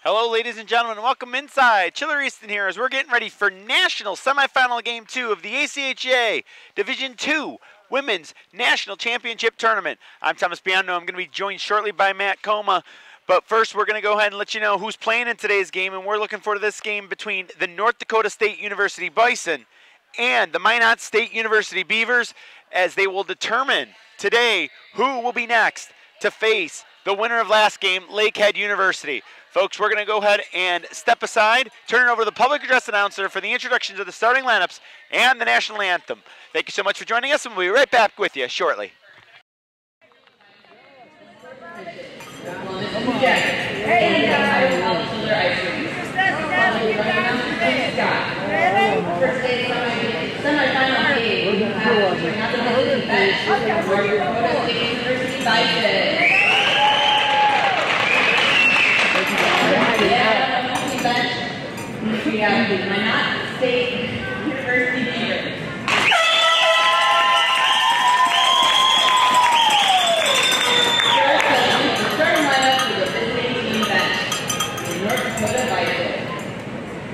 Hello, ladies and gentlemen. Welcome inside. Chiller Easton here as we're getting ready for National Semifinal Game 2 of the ACHA Division II Women's National Championship Tournament. I'm Thomas Biondo. I'm going to be joined shortly by Matt Coma. But first, we're going to go ahead and let you know who's playing in today's game, and we're looking forward to this game between the North Dakota State University Bison and the Minot State University Beavers, as they will determine today who will be next to face the winner of last game, Lakehead University. Folks, we're going to go ahead and step aside, turn it over to the public address announcer for the introduction to the starting lineups and the national anthem. Thank you so much for joining us, and we'll be right back with you shortly. We have the Minot State University Beavers. The starting lineup for the visiting team bench, the North Dakota Bison.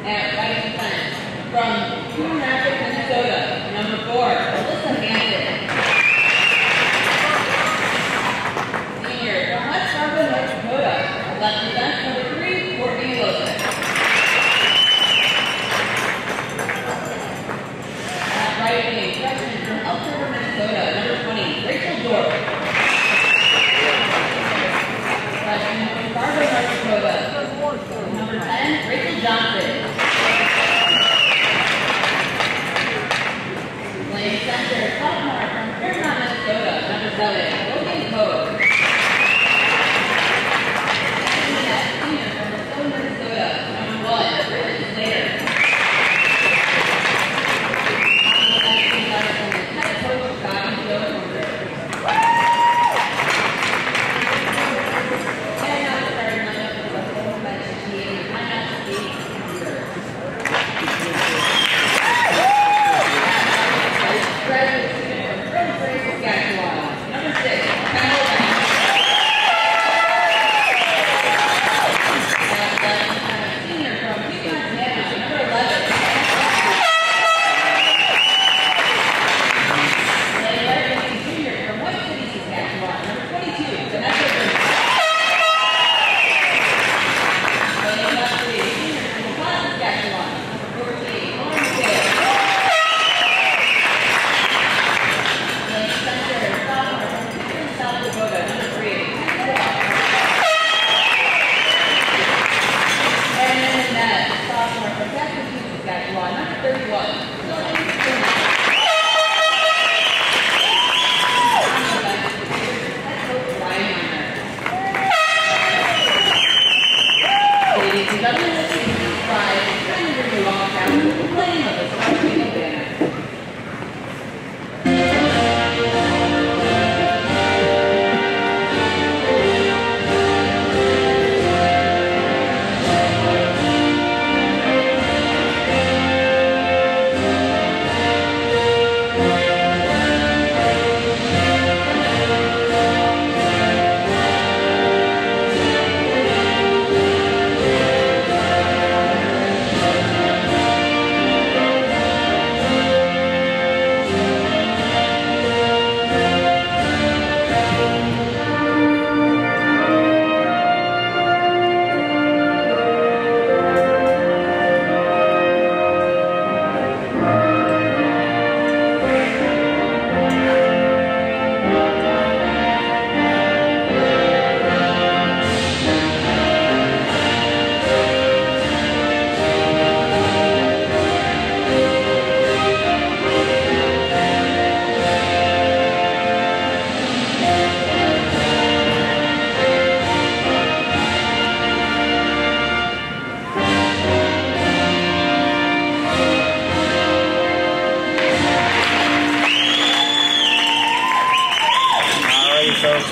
At right defense, from Coon Rapids, Minnesota, number 4, Alyssa Hansen. Senior, from West Fargo, North Dakota, left defense, number 3, Courtney Wilson. Freshman from Elk River, Minnesota, number 20, Rachel Dorff. Freshman from Fargo, North Dakota, number 10, Rachel Johnson. Playing center, sophomore from Fairmont, Minnesota, number 7, Logan Code. Senior from Minnesota, Minnesota, number 1, Bridget Slater.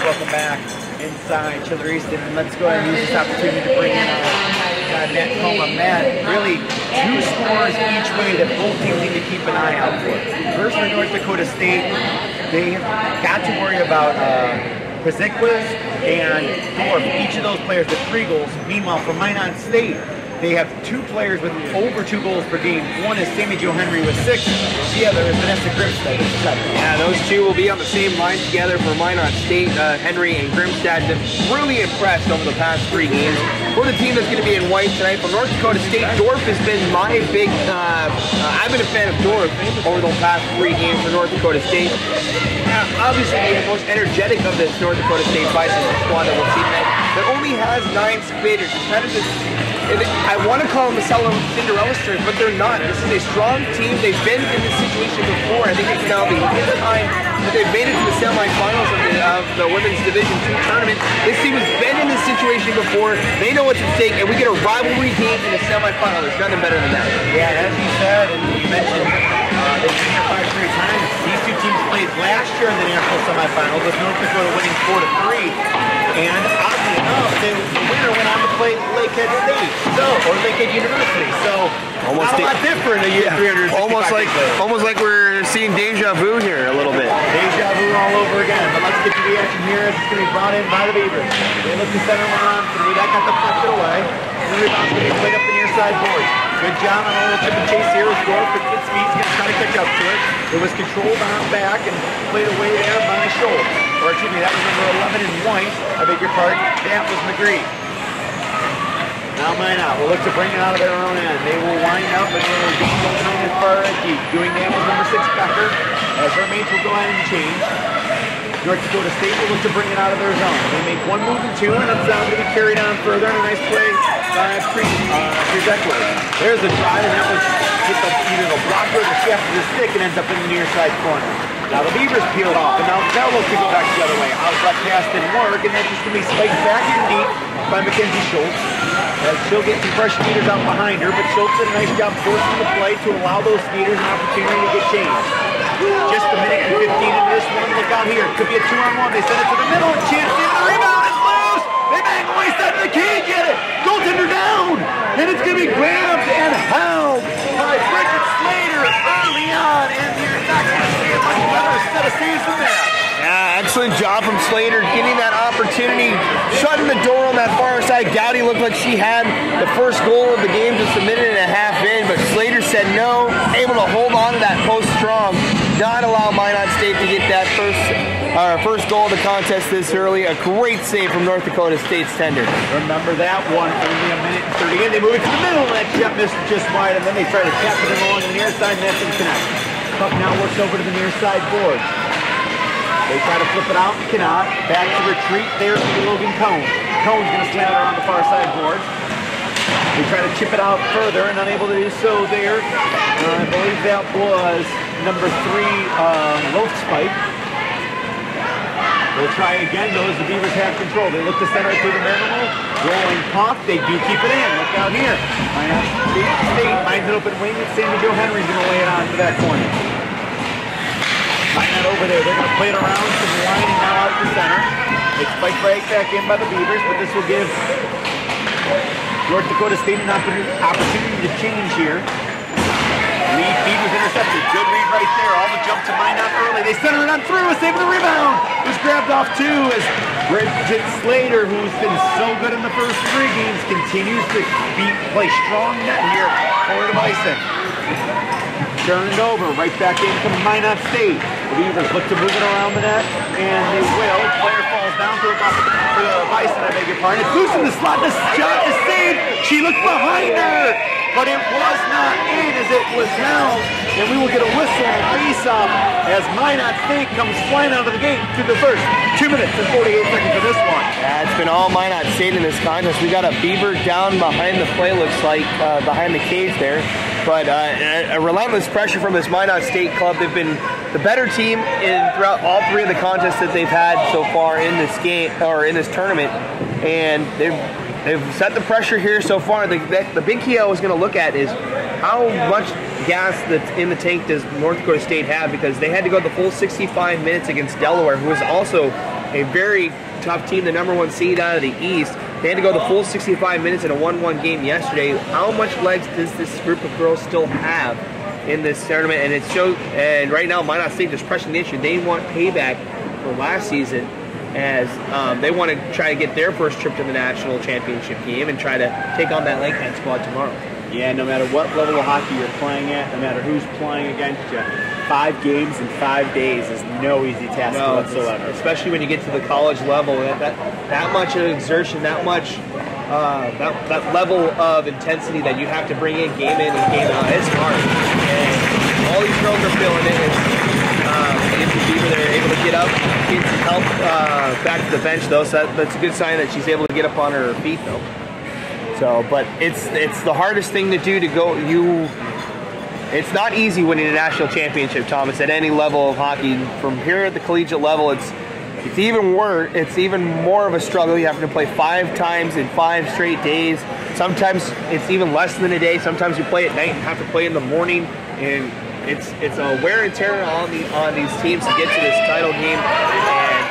Welcome back inside Chiller Easton, and let's go ahead and use this opportunity to bring in Matt Coma. Matt, really 2 scores each way that both teams need to keep an eye out for. First for North Dakota State, they have got to worry about Paziquas and Dorf, each of those players with 3 goals. Meanwhile, for Minot State, they have 2 players with over 2 goals per game. One is Sammy Jo Henry with 6. The other is Vanessa Grimstad with 7. Yeah, those 2 will be on the same line together for Minot State. Henry and Grimstad have really impressed over the past 3 games. For the team that's going to be in white tonight, from North Dakota State, Dorf has been my big, I've been a fan of Dorf over the past 3 games for North Dakota State. Obviously, the most energetic of this North Dakota State Bison squad that we'll see tonight, that only has 9 skaters. It's kind of this, I want to call them a Cinderella story, but they're not. This is a strong team. They've been in this situation before. I think it's now the 5th time that they've made it to the semifinals of the Women's Division II tournament. This team has been in this situation before. They know what's at stake, and we get a rivalry game in the semifinal. There's nothing better than that. Yeah, as you said, and you mentioned, they've been here 5 straight times. These 2 teams played last year in the national semifinals, with North Dakota winning 4-3. And oddly enough, the winner went on to play Lakehead State, or Lakehead University. So almost not a lot different. Almost like we're seeing deja vu here a little bit. Deja vu all over again. But let's get to the action here as it's going to be brought in by the Beavers. They look to center one on 3. That got deflected away. The rebound's going to be played up the near side boards. Good job on a little chip and chase here with Dorf. But Fitzmead's going to try to catch up to it. It was controlled on back and played away there by Schultz. Or excuse me, that was number 11 in white. I beg your pardon. That was McGree. Now Minot will look to bring it out of their own end. They will wind up and they will gain going on as far as deep. Doing that was number 6 Becker. As their mates will go ahead and change. North Dakota State will look to bring it out of their zone. They make 1 move and 2, and it's going to be carried on further. And a nice play by Prezequas. There's a drive, and that was hit either the blocker or the shaft of the stick and ends up in the near side corner. Now the Beavers peeled off, and now they'll look to go back the other way. Outlet pass didn't work, and that's just going to be spiked back in deep by Mackenzie Schultz. As she'll get some fresh meters out behind her, but Schultz did a nice job forcing the play to allow those meters an opportunity to get changed. Just a minute and 15 into this one. Look out here. Could be a 2-on-1. They send it to the middle, and chance in the rebound is loose. They bang away, side of the cage, get it. Goaltender down, and it's going to be grabbed and held by Bridget Slater early on, and you're not going to see a much better set of saves than that. Yeah, excellent job from Slater getting that opportunity, shutting the door on that far side. Gowdy looked like she had the first goal of the game just a minute and a half in, but Slater said no, able to hold on to that post strong, not allow Minot State to get that first goal of the contest this early. A great save from North Dakota State's tender. Remember that one, only a minute and 30 in. They move it to the middle, and that shot missed just wide, and then they try to tap it along the near side, and that's connect. Puck now works over to the near side board. They try to flip it out and cannot. Back to retreat there to Logan Cone. Cone's going to slam it around the far side board. They try to chip it out further and unable to do so there. I believe that was number 3, Loaf Spike. They'll try again, though, as the Beavers have control. They look to center it through the middle. Rolling puck. They do keep it in. Look out here. State finds an open wing, and Sammy Jo Henry's going to lay it on to that corner. Minot over there. They're going to play it around to the line and now out to center. It's spiked right back in by the Beavers, but this will give North Dakota State an opportunity to change here. Lead Beavers intercepted. Good read right there. All the jump to Minot early. They center it on through. A save of the rebound. It was grabbed off too as Bridget Slater, who's been so good in the first 3 games, continues to play strong net here for the Bison. Turned over, right back into Minot State. The Beavers look to move it around the net, and they will. Player falls down to the Bison, I beg your pardon. It's loose in the slot, the shot is saved. She looked behind her, but it was not in as it was held. And we will get a whistle and face-off as Minot State comes flying out of the gate through the first 2 minutes and 48 seconds of this one. Yeah, it's been all Minot State in this contest. We got a Beaver down behind the play, looks like, behind the cage there. But a relentless pressure from this Minot State club. They've been the better team throughout all 3 of the contests that they've had so far in this game or in this tournament, and they've set the pressure here so far. The big key I was going to look at is how much gas that's in the tank does North Dakota State have, because they had to go the full 65 minutes against Delaware, who is also a very tough team, the #1 seed out of the East. They had to go the full 65 minutes in a 1-1 game yesterday. How much legs does this group of girls still have in this tournament? And it shows. And right now, Minot State is pressing the issue. They want payback for last season, as they want to try to get their first trip to the national championship game and try to take on that Lakehead squad tomorrow. Yeah, no matter what level of hockey you're playing at, no matter who's playing against you, 5 games in 5 days is no easy task whatsoever. Especially when you get to the college level, that much of exertion, that much, that level of intensity that you have to bring in game in and game out, it's hard. And all these girls are feeling it. They're able to get up, get some help back to the bench though, so that's a good sign that she's able to get up on her feet though. So, but it's the hardest thing to do to go. It's not easy winning a national championship, Thomas, at any level of hockey. From here at the collegiate level, it's even worse. It's even more of a struggle. You have to play 5 times in 5 straight days. Sometimes it's even less than a day. Sometimes you play at night and have to play in the morning, and it's a wear and tear on these teams to get to this title game. And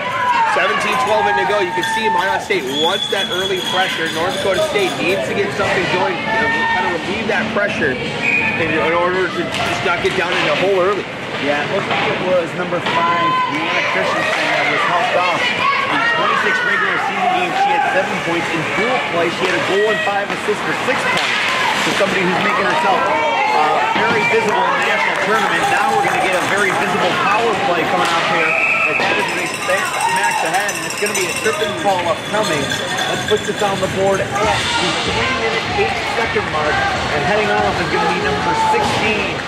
17-12 in to go. You can see Minot State wants that early pressure. North Dakota State needs to get something going to kind of relieve that pressure in order to just not get down in the hole early. Yeah, it looked like it was number 5, Deanna Christensen, that was helped off. In 26 regular season games, she had 7 points. In dual play, she had a goal and 5 assists for 6 points. So somebody who's making herself very visible in the national tournament. Now we're going to get a very visible power play coming out here. But that is a smack ahead, and it's going to be a trip and fall upcoming. Let's put this on the board at the 3-minute 8-second mark, and heading off is going to be number 16,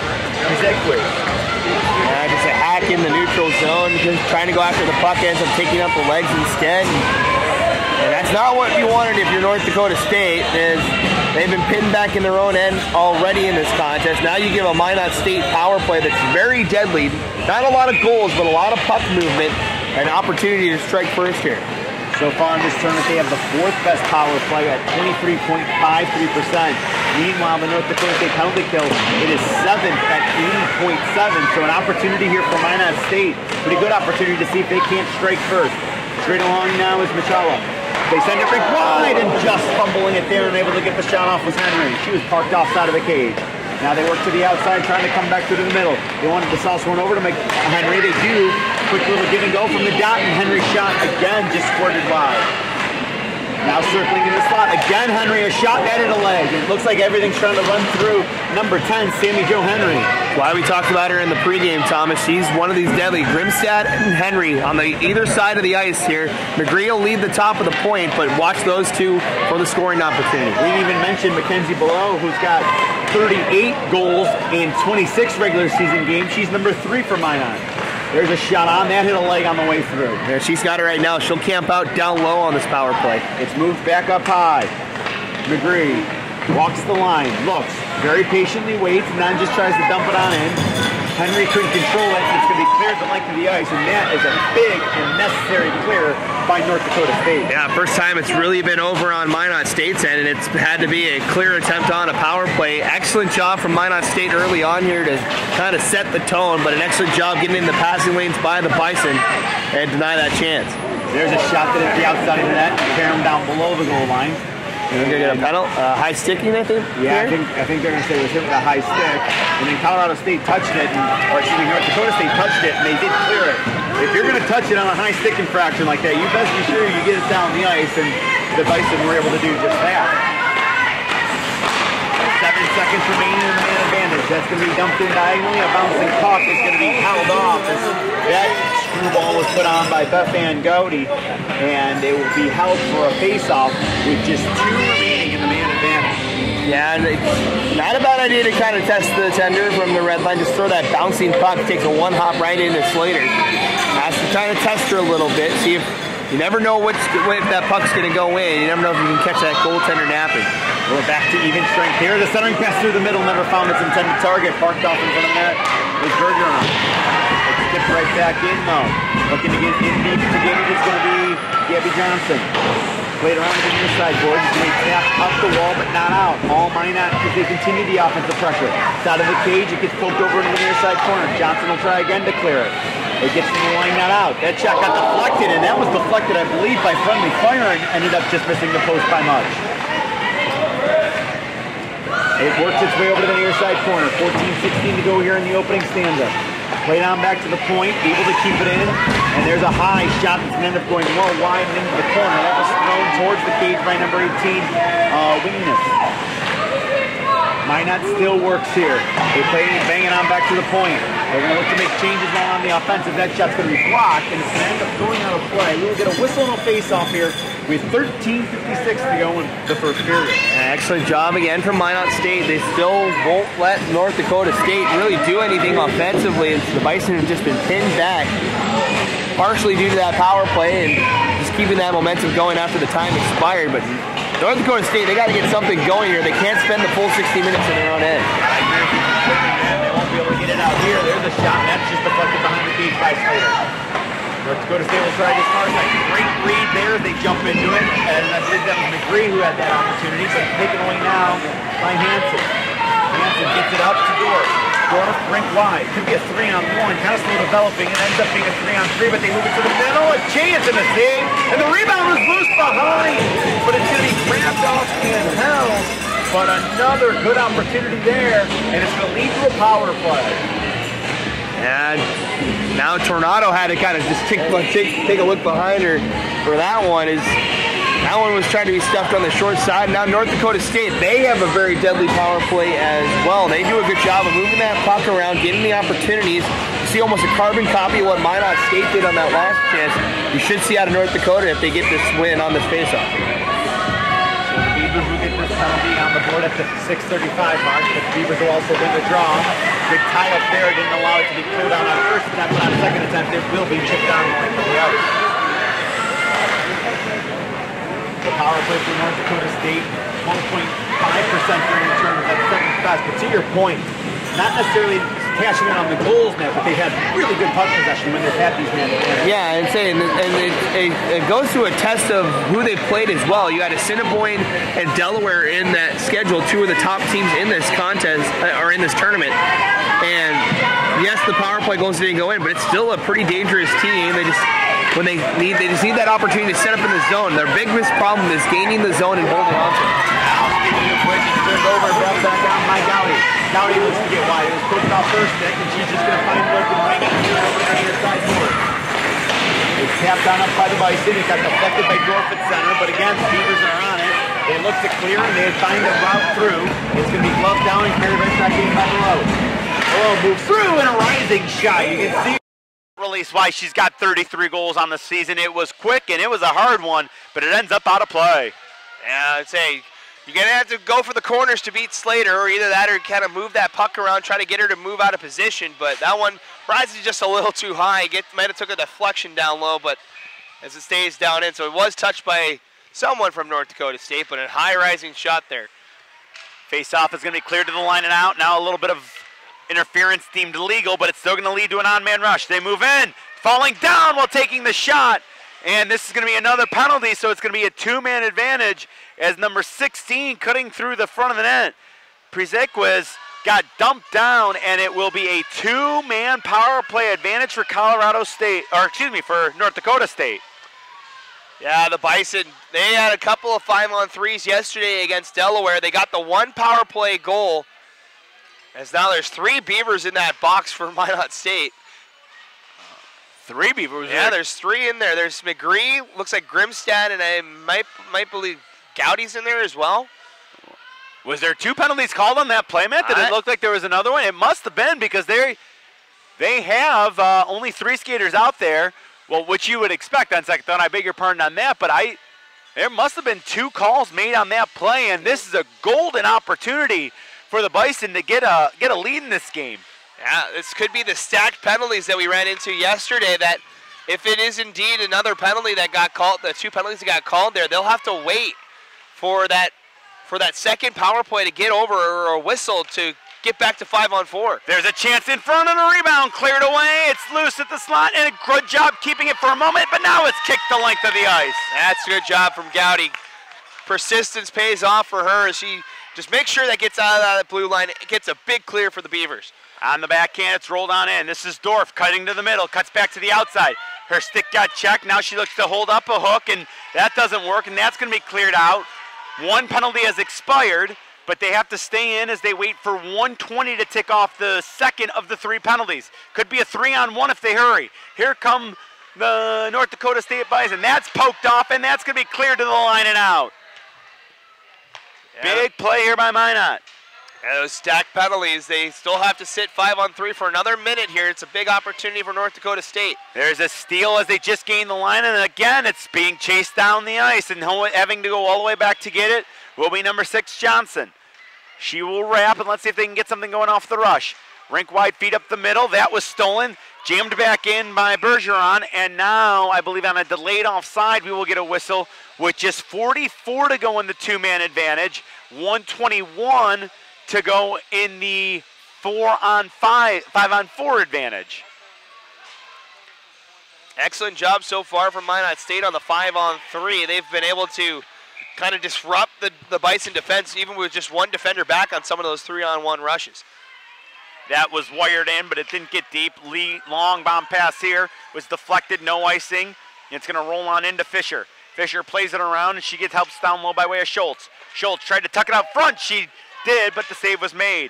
Zekwick. Yeah, just a hack in the neutral zone, just trying to go after the puck, ends up taking up the legs instead. And that's not what you wanted if you're North Dakota State. They've been pinned back in their own end already in this contest. Now you give a Minot State power play that's very deadly. Not a lot of goals, but a lot of puck movement, an opportunity to strike first here. So far in this tournament, they have the 4th best power play at 23.53%. Meanwhile, the North Dakota State penalty kill, it is 7th at 80.7. So an opportunity here for Minot State. Pretty good opportunity to see if they can't strike first. Straight along now is Michala. They send it right wide, and just fumbling it there and able to get the shot off was Henry. She was parked offside of the cage. Now they work to the outside, trying to come back to the middle. They wanted to sauce one over to make Henry. They do. Quick little give and go from the dot, and Henry's shot again just squirted wide. Now circling in the slot. Again, Henry, a shot netted a leg. It looks like everything's trying to run through number 10, Sammy Jo Henry. Why we talked about her in the pregame, Thomas. She's one of these deadly. Grimstad and Henry on the either side of the ice here. McGree will lead the top of the point, but watch those two for the scoring opportunity. We didn't even mention Mackenzie Below, who's got 38 goals in 26 regular season games. She's number 3 for Minot. There's a shot on that, hit a leg on the way through. Yeah, she's got it right now. She'll camp out down low on this power play. It's moved back up high. McGree walks the line, looks, very patiently waits, and then just tries to dump it on in. Henry couldn't control it, and it's going to be cleared the length of the ice, and that is a big and necessary clear by North Dakota State. Yeah, first time it's really been over on Minot State's end, and it's had to be a clear attempt on a power play. Excellent job from Minot State early on here to kind of set the tone, but an excellent job getting in the passing lanes by the Bison and deny that chance. There's a shot that at the outside of the net, tear him down below the goal line. You're going to get a penalty? High sticking, I think? Yeah, I think they're going to say it was hit with a high stick. And then Colorado State touched it, or excuse me, North Dakota State touched it, and they did clear it. If you're going to touch it on a high stick infraction like that, you best be sure you get it down the ice, and the Bison were able to do just that. 7 seconds remaining in the man advantage. That's going to be dumped in diagonally. A bouncing puck is going to be held off. That screwball was put on by Beth Ann Gowdy, and it will be held for a face-off with just 2 remaining in the man advantage. Yeah, and not a bad idea to kind of test the tender from the red line. Just throw that bouncing puck, takes a 1-hop right into Slater. Has to try to test her a little bit, see if you never know if that puck's going to go in. You never know if you can catch that goaltender napping. We're back to even strength here. The centering pass through the middle never found its intended target. Parked off in front of the net is Bergeron. It skipped right back in though. Looking to get in deep to get it is going to be Gabby Johnson. Played around to the near side board. He's going to tap up the wall but not out. All Minot because they continue the offensive pressure. Side of the cage, it gets poked over into the near side corner. Johnson will try again to clear it. It gets to the line, not out. That shot got deflected, and that was deflected, I believe, by friendly fire and ended up just missing the post by much. It works its way over to the near side corner. 14-16 to go here in the opening stanza. Played on back to the point, able to keep it in, and there's a high shot that's going to end up going more wide and into the corner. That was thrown towards the cage by number 18, Wingness. Minot still works here. They play banging on back to the point. They're going to look to make changes now on the offensive. That shot's going to be blocked, and it's going to end up going out of play. We will get a whistle and a face-off here with 13:56 to go in the first period. Excellent job again from Minot State. They still won't let North Dakota State really do anything offensively. The Bison have just been pinned back, partially due to that power play and just keeping that momentum going after the time expired. But North Dakota State, they got to get something going here. They can't spend the full 60 minutes in their own end. I agree with you completely, man. They won't be able to get it out here. There's a shot, and that's just deflected behind the cage by Slater. North Dakota State will try this far side. Great read there as they jump into it. And I believe that was McGree who had that opportunity, but taken away now by Hansen. Hansen gets it up to Dorf. Dorf, rink wide. Could be a 3-on-1. Kind of slow developing. It ends up being a 3-on-3, but they move it to the middle. A chance in the save. And the rebound was loose behind. But it's going to be grabbed off and held. But another good opportunity there. And it's going to lead to a power play. And now Tornado had to kind of just take a look behind her for that one. That one was trying to be stuffed on the short side. Now North Dakota State, they have a very deadly power play as well. They do a good job of moving that puck around, getting the opportunities. You see almost a carbon copy of what Minot State did on that last chance. You should see out of North Dakota if they get this win on this faceoff. Beavers will get this penalty on the board at the 6:35 mark. The Beavers will also win the draw. Big tie up there didn't allow it to be cleared out on first attempt, but on second attempt it will be chipped down going for the out. The power play for North Dakota State, 1.5% during the tournament. That's second best. But to your point, not necessarily cashing in on the goals net, but they've had really good puck possession when they've had these men. Yeah, and it goes to a test of who they played as well. You had Assiniboine and Delaware in that schedule, two of the top teams in this contest or in this tournament. And yes, the power play goals didn't go in, but it's still a pretty dangerous team. They just need that opportunity to set up in the zone. Their biggest problem is gaining the zone and holding on to it. Now, speaking of which, it's turned over and brought back down by Gowdy. Gowdy looks to get wide. It was put off first stick, and she's just going to find an open ring and turn over on your side board. It's tapped on up by the Bison. It got deflected by Dorf at center, but again, the Beavers are on it. They look to clear, and they find a route through. It's going to be gloved down and carried right back in by Below. Below moves through in a rising shot. You can see release why she's got 33 goals on the season. It was quick and it was a hard one, but it ends up out of play. Yeah, I'd say you're going to have to go for the corners to beat Slater, or either that or kind of move that puck around, try to get her to move out of position. But that one rises just a little too high. Might have took a deflection down low, but as it stays down in. So it was touched by someone from North Dakota State, but a high rising shot there. Face-off is going to be cleared to the line and out. Now a little bit of interference deemed illegal, but it's still going to lead to an on-man rush. They move in, falling down while taking the shot. And this is going to be another penalty, so it's going to be a two-man advantage as number 16 cutting through the front of the net. Prezequez got dumped down, and it will be a two-man power play advantage for Colorado State, or excuse me, for North Dakota State. Yeah, the Bison, they had a couple of 5-on-3s yesterday against Delaware. They got the one power play goal, as now there's 3 Beavers in that box for Minot State. 3 Beavers? Yeah, there's 3 in there. There's McGree, looks like Grimstad, and I might believe Gowdy's in there as well. Was there 2 penalties called on that play, Matt? Did it look like there was another one? It must have been, because they have only 3 skaters out there. Well, which you would expect on second thought. I beg your pardon on that, but there must have been 2 calls made on that play, and this is a golden opportunity for the Bison to get a lead in this game. Yeah, this could be the stacked penalties that we ran into yesterday, that if it is indeed another penalty that got called, the 2 penalties that got called there, they'll have to wait for that second power play to get over, or a whistle to get back to 5-on-4. There's a chance in front of the rebound, cleared away. It's loose at the slot, and a good job keeping it for a moment, but now it's kicked the length of the ice. That's a good job from Gowdy. Persistence pays off for her as she just makes sure that gets out of that blue line. It gets a big clear for the Beavers. On the backhand, it's rolled on in. This is Dorf cutting to the middle, cuts back to the outside. Her stick got checked. Now she looks to hold up a hook, and that doesn't work, and that's going to be cleared out. 1 penalty has expired. but they have to stay in as they wait for 1:20 to tick off the second of the 3 penalties. Could be a 3-on-1 if they hurry. Here come the North Dakota State Bison. That's poked off, and that's going to be cleared to the line and out. Yeah. Big play here by Minot. And those stacked penalties, they still have to sit 5-on-3 for another minute here. It's a big opportunity for North Dakota State. There's a steal as they just gained the line, and again, it's being chased down the ice, and having to go all the way back to get it will be number 6, Johnson. She will wrap, and let's see if they can get something going off the rush. Rink wide, feet up the middle. That was stolen. Jammed back in by Bergeron, and now I believe on a delayed offside we will get a whistle with just 44 to go in the 2-man advantage. 1:21 to go in the 5-on-4 advantage. Excellent job so far from Minot State on the 5-on-3. They've been able to kind of disrupt the Bison defense even with just one defender back on some of those 3-on-1 rushes. That was wired in, but it didn't get deep. Long bomb pass here was deflected, no icing. It's going to roll on into Fisher. Fisher plays it around, and she gets helped down low by way of Schultz. Schultz tried to tuck it out front. She did, but the save was made.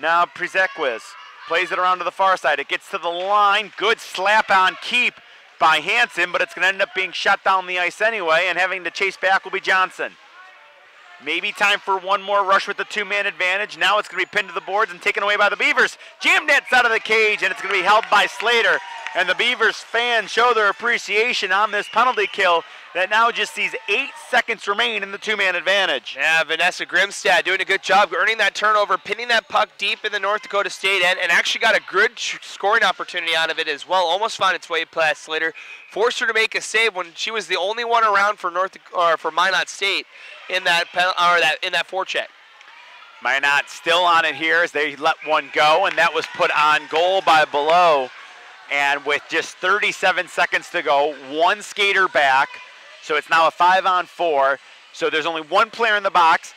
Now Prezequez plays it around to the far side. It gets to the line. Good slap on keep by Hansen, but it's going to end up being shot down the ice anyway, and having to chase back will be Johnson. Maybe time for one more rush with the 2-man advantage. Now it's going to be pinned to the boards and taken away by the Beavers. Jammed nets out of the cage, and it's going to be held by Slater. And the Beavers fans show their appreciation on this penalty kill that now just sees 8 seconds remain in the 2-man advantage. Yeah, Vanessa Grimstad doing a good job earning that turnover, pinning that puck deep in the North Dakota State end, and actually got a good scoring opportunity out of it as well. Almost found its way past Slater. Forced her to make a save when she was the only one around for Minot State in that forecheck. Minot still on it here as they let one go, and that was put on goal by Below. And with just 37 seconds to go, one skater back, so it's now a 5-on-4. So there's only one player in the box.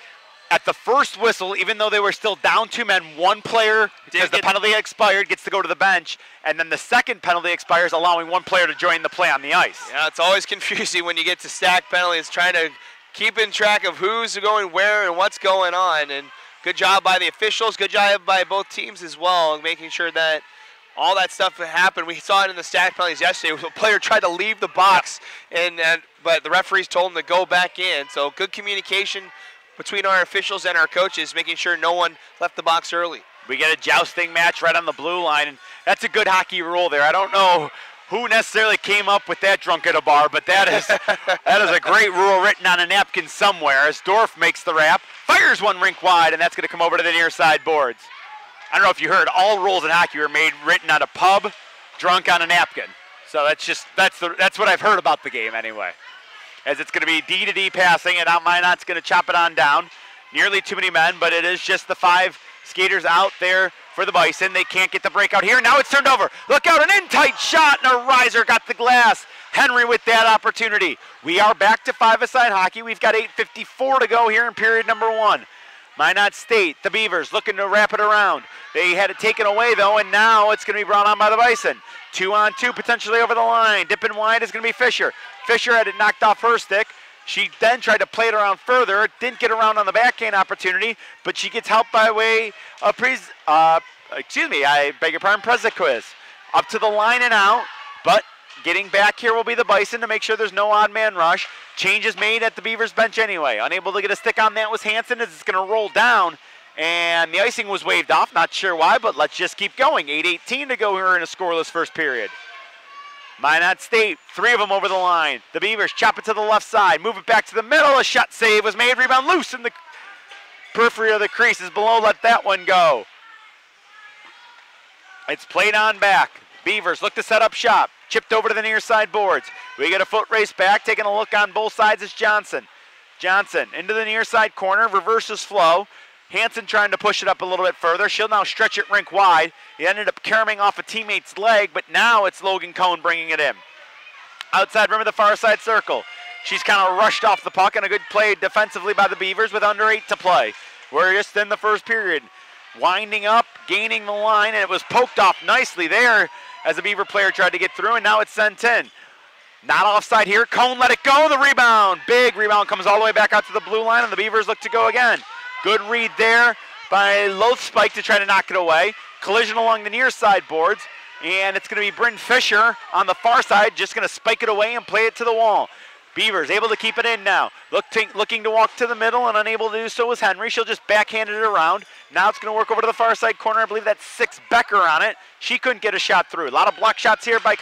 At the first whistle, even though they were still down 2 men, one player, because the penalty expired, gets to go to the bench, and then the second penalty expires, allowing one player to join the play on the ice. Yeah, it's always confusing when you get to stack penalties, trying to keep in track of who's going where and what's going on. And good job by the officials, good job by both teams as well, making sure that all that stuff happened. We saw it in the stack penalties yesterday. A player tried to leave the box, but the referees told him to go back in. So good communication between our officials and our coaches, making sure no one left the box early. We get a jousting match right on the blue line, and that's a good hockey rule there. I don't know who necessarily came up with that drunk at a bar, but that is a great rule written on a napkin somewhere as Dorf makes the wrap, fires one rink wide, and that's going to come over to the near side boards. I don't know if you heard, all rules in hockey were written on a pub, drunk on a napkin. So that's what I've heard about the game anyway. As it's going to be D-to-D passing, and now Minot's going to chop it on down. Nearly too many men, but it is just the 5 skaters out there for the Bison. They can't get the breakout here. Now it's turned over. Look out, an in-tight shot, and a riser got the glass. Henry with that opportunity. We are back to 5-a-side hockey. We've got 8:54 to go here in period number 1. Minot State, the Beavers, looking to wrap it around. They had it taken away, though, and now it's going to be brought on by the Bison. 2-on-2, potentially over the line. Dipping wide is going to be Fisher. Fisher had it knocked off her stick. She then tried to play it around further. Didn't get around on the backhand opportunity, but she gets helped by way of Prezequez. Up to the line and out, but getting back here will be the Bison to make sure there's no odd man rush. Changes made at the Beavers bench anyway. Unable to get a stick on that was Hansen as it's going to roll down. And the icing was waved off. Not sure why, but let's just keep going. 8:18 to go here in a scoreless first period. Minot State, 3 of them over the line. The Beavers chop it to the left side. Move it back to the middle. A shot save was made. Rebound loose in the periphery of the crease as Below let that one go. It's played on back. Beavers look to set up shop. Chipped over to the near side boards. We get a foot race back. Taking a look on both sides is Johnson. Johnson into the near side corner. Reverses flow. Hansen trying to push it up a little bit further. She'll now stretch it rink wide. He ended up carrying off a teammate's leg, but now it's Logan Cohn bringing it in. Outside rim of the far side circle. She's kind of rushed off the puck, and a good play defensively by the Beavers with under 8 to play. We're just in the first period. Winding up, gaining the line, and it was poked off nicely there as a Beaver player tried to get through, and now it's sent in. Not offside here. Cohn let it go. The rebound. Big rebound comes all the way back out to the blue line, and the Beavers look to go again. Good read there by Loth Spike to try to knock it away. Collision along the near side boards, and it's going to be Bryn Fisher on the far side, just going to spike it away and play it to the wall. Beavers able to keep it in now. Looking to walk to the middle and unable to do so was Henry. She'll just backhand it around. Now it's going to work over to the far side corner. I believe that's 6 Becker on it. She couldn't get a shot through. A lot of block shots here by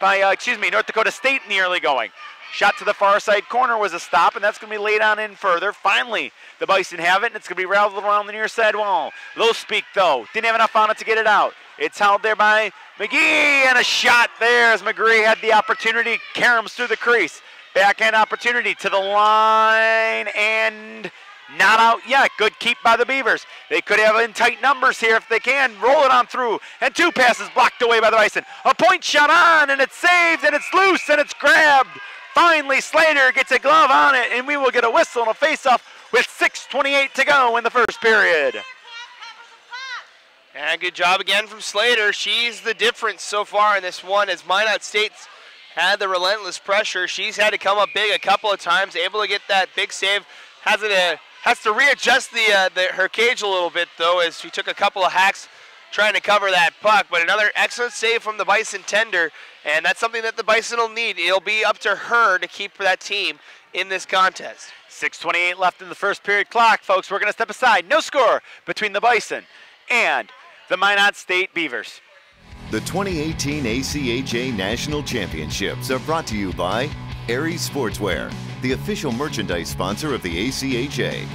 North Dakota State in the early going. Shot to the far side corner was a stop, and that's going to be laid on in further. Finally, the Bison have it, and it's going to be rattled around the near side wall. Low speak, though. Didn't have enough on it to get it out. It's held there by McGee, and a shot there as McGree had the opportunity. Karams through the crease. Backhand opportunity to the line, and not out yet. Good keep by the Beavers. They could have in tight numbers here if they can. Roll it on through, and 2 passes blocked away by the Bison. A point shot on, and it's saved, and it's loose, and it's grabbed. Finally, Slater gets a glove on it, and we will get a whistle and a face-off with 6:28 to go in the first period. And good job again from Slater. She's the difference so far in this one as Minot State's had the relentless pressure. She's had to come up big a couple of times, able to get that big save. Has to readjust her cage a little bit, though, as she took a couple of hacks trying to cover that puck. But another excellent save from the Bison tender, and that's something that the Bison will need. It'll be up to her to keep that team in this contest. 6:28 left in the first period clock, folks. We're going to step aside. No score between the Bison and the Minot State Beavers. The 2018 ACHA National Championships are brought to you by Aries Sportswear, the official merchandise sponsor of the ACHA.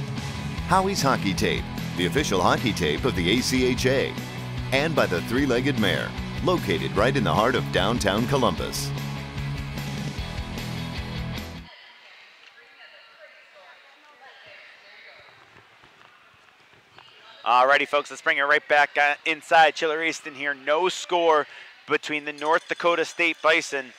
Howie's Hockey Tape, the official hockey tape of the ACHA. And by the Three-Legged Mare, located right in the heart of downtown Columbus. Alrighty, folks, let's bring it right back inside Chiller Easton here. No score between the North Dakota State Bison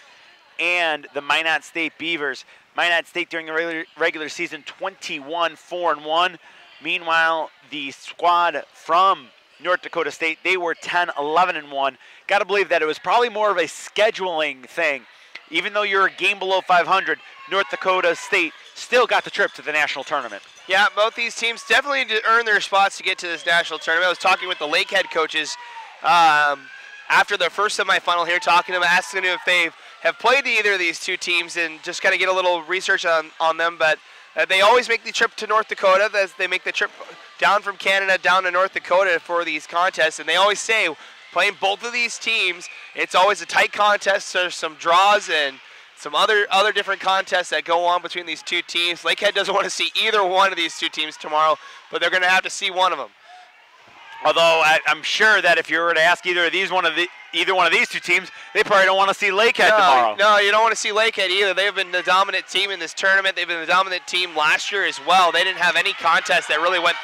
and the Minot State Beavers. Minot State during the regular season 21-4-1. Meanwhile, the squad from North Dakota State, they were 10-11-1. Got to believe that it was probably more of a scheduling thing. Even though you're a game below 500, North Dakota State still got the trip to the national tournament. Yeah, both these teams definitely earned their spots to get to this national tournament. I was talking with the Lakehead coaches after the first semifinal here, talking to them, asking them if they have played either of these two teams and just kind of get a little research on them. But they always make the trip to North Dakota. As they make the trip down from Canada down to North Dakota for these contests. And they always say, playing both of these teams, it's always a tight contest. There's some draws and some other different contests that go on between these two teams. Lakehead doesn't want to see either one of these two teams tomorrow, but they're going to have to see one of them. Although I'm sure that if you were to ask either one of these two teams, they probably don't want to see Lakehead tomorrow. No, you don't want to see Lakehead either. They've been the dominant team in this tournament. They've been the dominant team last year as well. They didn't have any contest that really went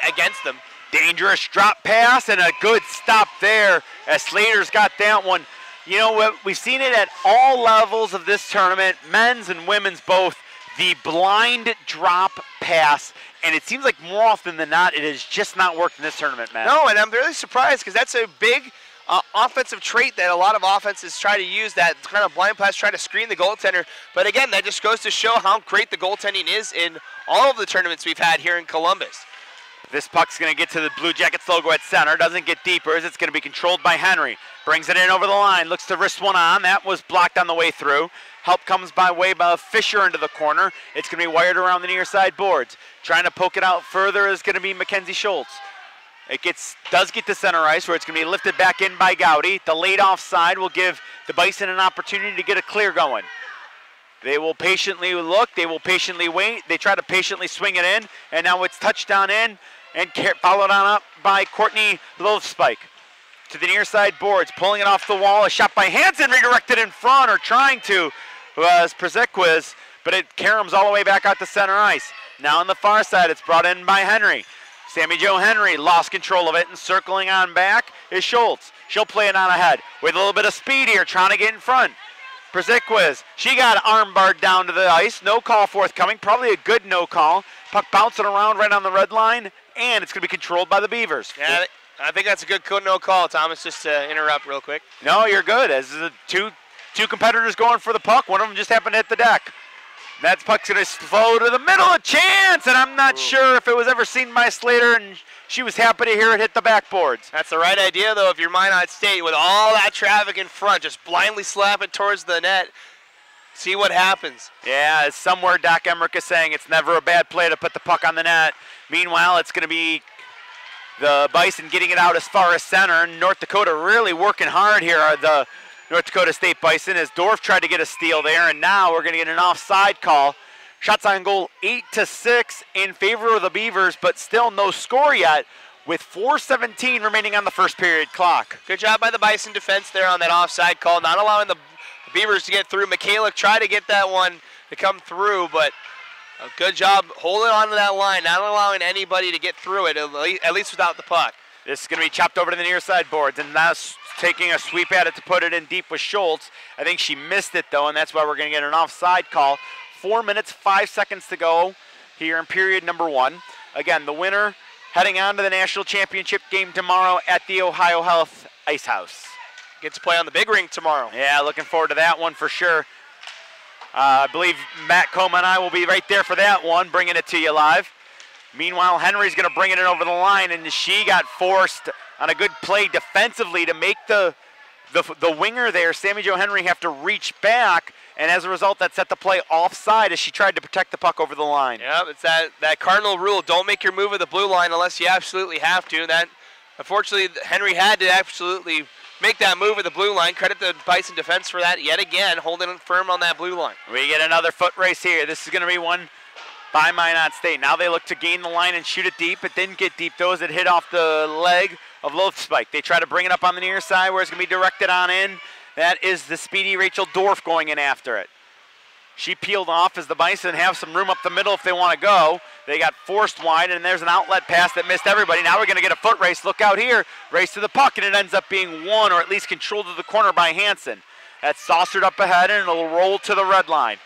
against them. Dangerous drop pass and a good stop there as Slater's got that one. You know what? We've seen it at all levels of this tournament, men's and women's both, the blind drop pass. And it seems like more often than not, it has just not worked in this tournament, man. No, and I'm really surprised because that's a big offensive trait that a lot of offenses try to use, that kind of blind pass, try to screen the goaltender. But again, that just goes to show how great the goaltending is in all of the tournaments we've had here in Columbus. This puck's going to get to the Blue Jackets logo at center. Doesn't get deeper as it's going to be controlled by Henry. Brings it in over the line. Looks to wrist one on. That was blocked on the way through. Help comes by way by Fisher into the corner. It's going to be wired around the near side boards. Trying to poke it out further is going to be Mackenzie Schultz. It does get to center ice where it's going to be lifted back in by Gowdy. The laid offside will give the Bison an opportunity to get a clear going. They will patiently look. They will patiently wait. They try to patiently swing it in. And now it's touchdown in. And followed on up by Courtney Lothspike. To the near side boards, pulling it off the wall. A shot by Hansen, redirected in front, or trying to, was Przekwiz, but it caroms all the way back out to center ice. Now on the far side, it's brought in by Henry. Sammy Jo Henry lost control of it, and circling on back is Schultz. She'll play it on ahead with a little bit of speed here, trying to get in front. Przekwiz, she got armbarred down to the ice. No call forthcoming, probably a good no call. Puck bouncing around right on the red line. And it's going to be controlled by the Beavers. Yeah, I think that's a good no call, Thomas, just to interrupt real quick. No, you're good. As the two competitors going for the puck, one of them just happened to hit the deck. That puck's going to flow to the middle, a chance, and I'm not sure if it was ever seen by Slater, and she was happy to hear it hit the backboards. That's the right idea, though, if you're Minot State, with all that traffic in front, just blindly slap it towards the net, see what happens. Yeah, somewhere Doc Emmerich is saying it's never a bad play to put the puck on the net. Meanwhile, it's going to be the Bison getting it out as far as center. North Dakota really working hard here, the North Dakota State Bison, as Dorf tried to get a steal there, and now we're going to get an offside call. Shots on goal 8-6 in favor of the Beavers, but still no score yet with 4:17 remaining on the first period clock. Good job by the Bison defense there on that offside call, not allowing the Beavers to get through. Michaela tried to get that one to come through, but a good job holding on to that line, not allowing anybody to get through it, at least without the puck. This is going to be chopped over to the near side boards, and now taking a sweep at it to put it in deep with Schultz. I think she missed it, though, and that's why we're going to get an offside call. 4 minutes, 5 seconds to go here in period number 1. Again, the winner heading on to the national championship game tomorrow at the Ohio Health Ice House. Gets to play on the big ring tomorrow. Yeah, looking forward to that one for sure. I believe Matt Coma and I will be right there for that one, bringing it to you live. Meanwhile, Henry's going to bring it in over the line, and she got forced on a good play defensively to make the winger there, Sammy Jo Henry, have to reach back, and as a result, that set the play offside as she tried to protect the puck over the line. Yeah, it's that cardinal rule, don't make your move at the blue line unless you absolutely have to. That, unfortunately, Henry had to absolutely make that move at the blue line. Credit the Bison defense for that yet again, holding it firm on that blue line. We get another foot race here. This is going to be one by Minot State. Now they look to gain the line and shoot it deep. It didn't get deep. Those that hit off the leg of Lothspike. They try to bring it up on the near side where it's going to be directed on in. That is the speedy Rachel Dorf going in after it. She peeled off as the Bison have some room up the middle if they want to go. They got forced wide, and there's an outlet pass that missed everybody. Now we're going to get a foot race. Look out here. Race to the puck, and it ends up being won, or at least controlled to the corner by Hansen. That's saucered up ahead, and it'll roll to the red line.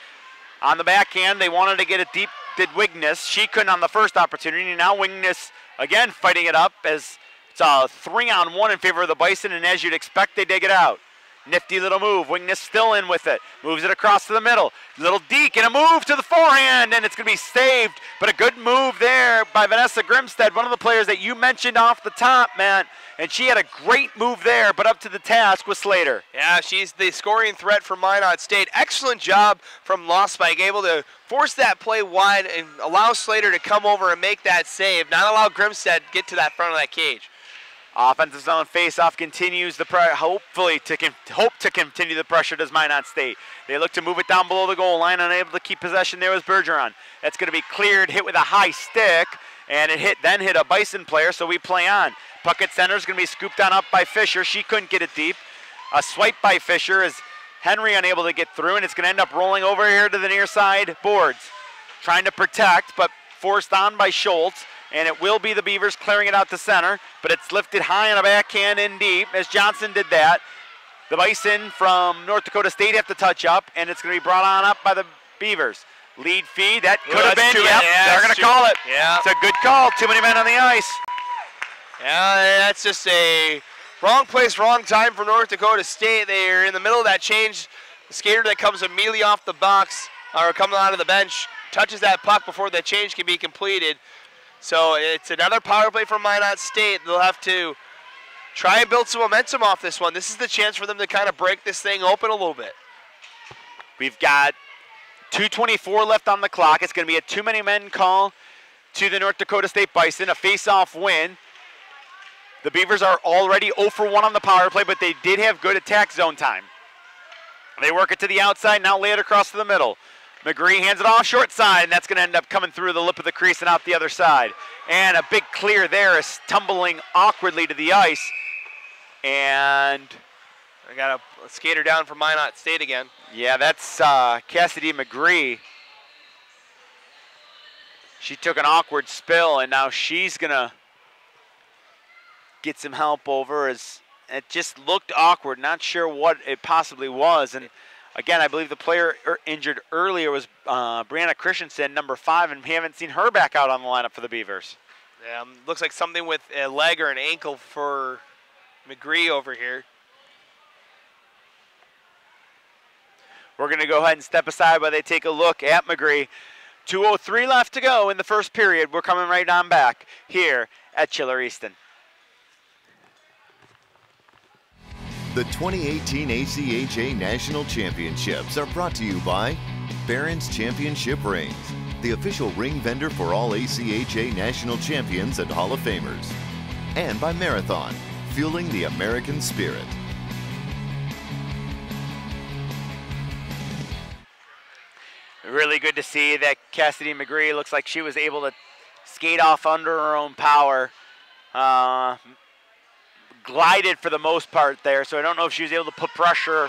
On the backhand, they wanted to get it deep, did Wigness. She couldn't on the first opportunity. Now Wigness, again, fighting it up as it's a 3-on-1 in favor of the Bison, and as you'd expect, they dig it out. Nifty little move. Wigness still in with it. Moves it across to the middle. Little deke and a move to the forehand, and it's going to be saved. But a good move there by Vanessa Grimstead, one of the players that you mentioned off the top, Matt. And she had a great move there, but up to the task with Slater. Yeah, she's the scoring threat for Minot State. Excellent job from Lothspike, able to force that play wide and allow Slater to come over and make that save, not allow Grimstead to get to that front of that cage. Offensive zone face-off continues the hope to continue the pressure does Minot State. They look to move it down below the goal line, unable to keep possession there was Bergeron. That's going to be cleared, hit with a high stick, and it then hit a Bison player, so we play on. Puck at center is going to be scooped on up by Fisher. She couldn't get it deep. A swipe by Fisher is Henry unable to get through, and it's going to end up rolling over here to the near side boards. Trying to protect, but forced on by Schultz. And it will be the Beavers clearing it out to center, but it's lifted high on a backhand in deep as Johnson did that. The Bison from North Dakota State have to touch up, and it's going to be brought on up by the Beavers. Lead feed, that could have been, yep, they're going to call it. Yeah. It's a good call, too many men on the ice. Yeah, that's just a wrong place, wrong time for North Dakota State. They're in the middle of that change. The skater that comes immediately off the box, or coming out of the bench, touches that puck before the change can be completed. So it's another power play from Minot State. They'll have to try and build some momentum off this one. This is the chance for them to kind of break this thing open a little bit. We've got 2:24 left on the clock. It's going to be a too-many-men call to the North Dakota State Bison, a face-off win. The Beavers are already 0 for 1 on the power play, but they did have good attack zone time. They work it to the outside, now lay it across to the middle. McGree hands it off short side, and that's going to end up coming through the lip of the crease and out the other side. And a big clear there is tumbling awkwardly to the ice. And I got a skater down from Minot State again. Yeah, that's Cassidy McGree. She took an awkward spill, and now she's going to get some help over as it just looked awkward. Not sure what it possibly was. And again, I believe the player injured earlier was Brianna Christensen, number 5, and we haven't seen her back out on the lineup for the Beavers. Yeah, looks like something with a leg or an ankle for McGree over here. We're going to go ahead and step aside while they take a look at McGree. 2:03 left to go in the first period. We're coming right on back here at Chiller Easton. The 2018 ACHA National Championships are brought to you by Barron's Championship Rings, the official ring vendor for all ACHA National Champions and Hall of Famers, and by Marathon, fueling the American spirit. Really good to see that Cassidy McGree looks like she was able to skate off under her own power. Glided for the most part there, so I don't know if she was able to put pressure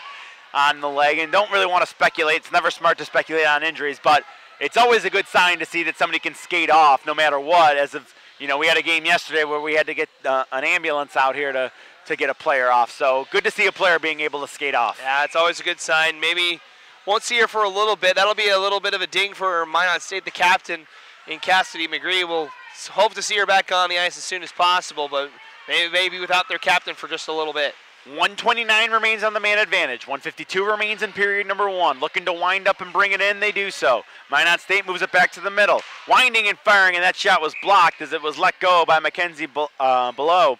on the leg, and don't really want to speculate. It's never smart to speculate on injuries, but it's always a good sign to see that somebody can skate off no matter what. As of, you know, we had a game yesterday where we had to get an ambulance out here to get a player off, so good to see a player being able to skate off. Yeah, it's always a good sign. Maybe won't see her for a little bit. That'll be a little bit of a ding for Minot State, the captain in Cassidy McGree. We'll hope to see her back on the ice as soon as possible, but maybe without their captain for just a little bit. 129 remains on the man advantage. 152 remains in period number 1. Looking to wind up and bring it in, they do so. Minot State moves it back to the middle. Winding and firing, and that shot was blocked as it was let go by Mackenzie below.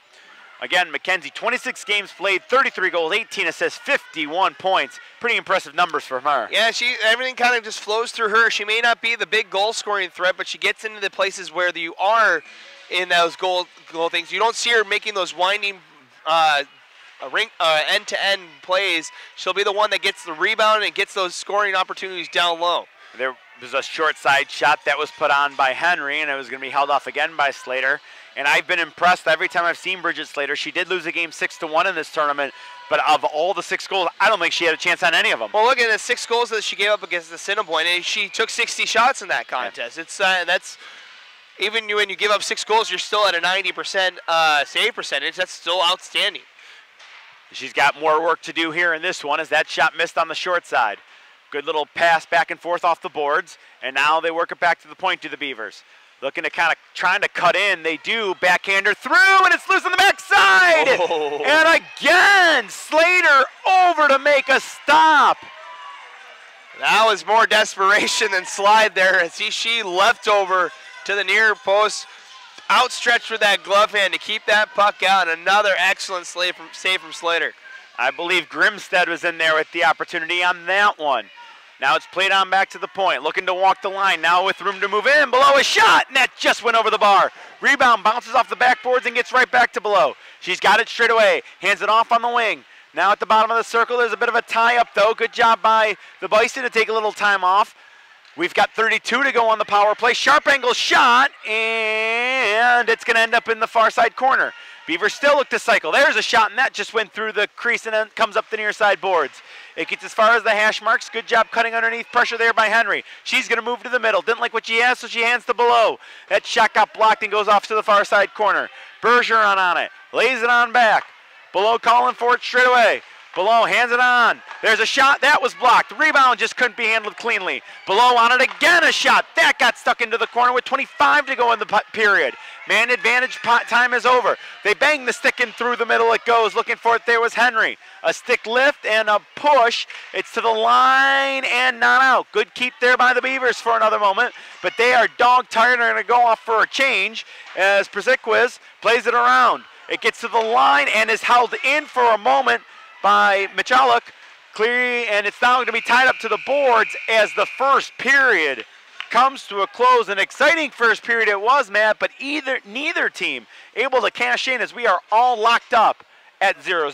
Again, Mackenzie, 26 games played, 33 goals, 18 assists, 51 points. Pretty impressive numbers from her. Yeah, everything kind of just flows through her. She may not be the big goal-scoring threat, but she gets into the places where you are in those goal things. You don't see her making those winding end-to-end plays. She'll be the one that gets the rebound and gets those scoring opportunities down low. There was a short side shot that was put on by Henry, and it was going to be held off again by Slater. And I've been impressed every time I've seen Bridget Slater. She did lose a game 6-1 in this tournament, but of all the 6 goals, I don't think she had a chance on any of them. Well, look at the 6 goals that she gave up against the Assiniboine, and she took 60 shots in that contest. Yeah. It's that's even when you give up 6 goals, you're still at a 90% save percentage. That's still outstanding. She's got more work to do here in this one as that shot missed on the short side. Good little pass back and forth off the boards, and now they work it back to the point to the Beavers. Looking to kind of trying to cut in. They do. Backhander through, and it's loose on the backside. Oh. And again, Slater over to make a stop. That was more desperation than slide there as she left over to the near post, outstretched with that glove hand to keep that puck out. Another excellent save from Slater. I believe Grimstead was in there with the opportunity on that one. Now it's played on back to the point, looking to walk the line, now with room to move in, below a shot, and that just went over the bar. Rebound bounces off the backboards and gets right back to below. She's got it straight away, hands it off on the wing. Now at the bottom of the circle, there's a bit of a tie-up though. Good job by the Bison to take a little time off. We've got 32 to go on the power play. Sharp angle shot, and it's gonna end up in the far side corner. Beavers still look to cycle. There's a shot, and that just went through the crease and then comes up the near side boards. It gets as far as the hash marks. Good job cutting underneath. Pressure there by Henry. She's going to move to the middle. Didn't like what she has, so she hands to below. That shot got blocked and goes off to the far side corner. Bergeron on it. Lays it on back. Below calling for it straight away. Below hands it on. There's a shot. That was blocked. Rebound just couldn't be handled cleanly. Below on it again, a shot. That got stuck into the corner with 25 to go in the period. Man advantage time is over. They bang the stick in through the middle. It goes. Looking for it there was Henry. A stick lift and a push. It's to the line and not out. Good keep there by the Beavers for another moment. But they are dog tired. They're going to go off for a change as Przykwiz plays it around. It gets to the line and is held in for a moment by Michaluk. Cleary, and it's now going to be tied up to the boards as the first period comes to a close. An exciting first period it was, Matt, but neither team able to cash in as we are all locked up at 0-0.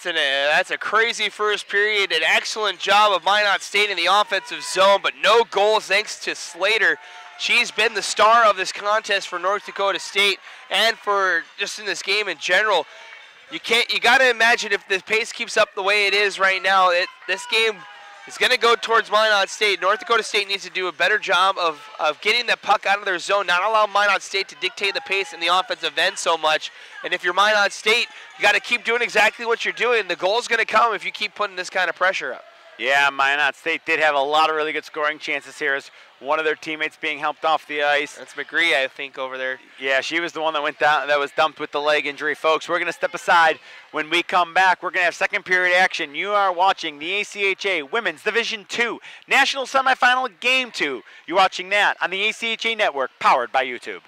That's a crazy first period. An excellent job of Minot State in the offensive zone, but no goals thanks to Slater. She's been the star of this contest for North Dakota State and for just in this game in general. You got to imagine if the pace keeps up the way it is right now, this game is going to go towards Minot State. North Dakota State needs to do a better job of getting the puck out of their zone, not allow Minot State to dictate the pace in the offensive end so much. And if you're Minot State, you got to keep doing exactly what you're doing. The goal's going to come if you keep putting this kind of pressure up. Yeah, Minot State did have a lot of really good scoring chances here as one of their teammates being helped off the ice. That's McGree, I think, over there. Yeah, she was the one that went down, that was dumped with the leg injury. Folks, we're going to step aside. When we come back, we're going to have second period action. You are watching the ACHA Women's Division II National Semifinal Game 2. You're watching that on the ACHA Network, powered by YouTube.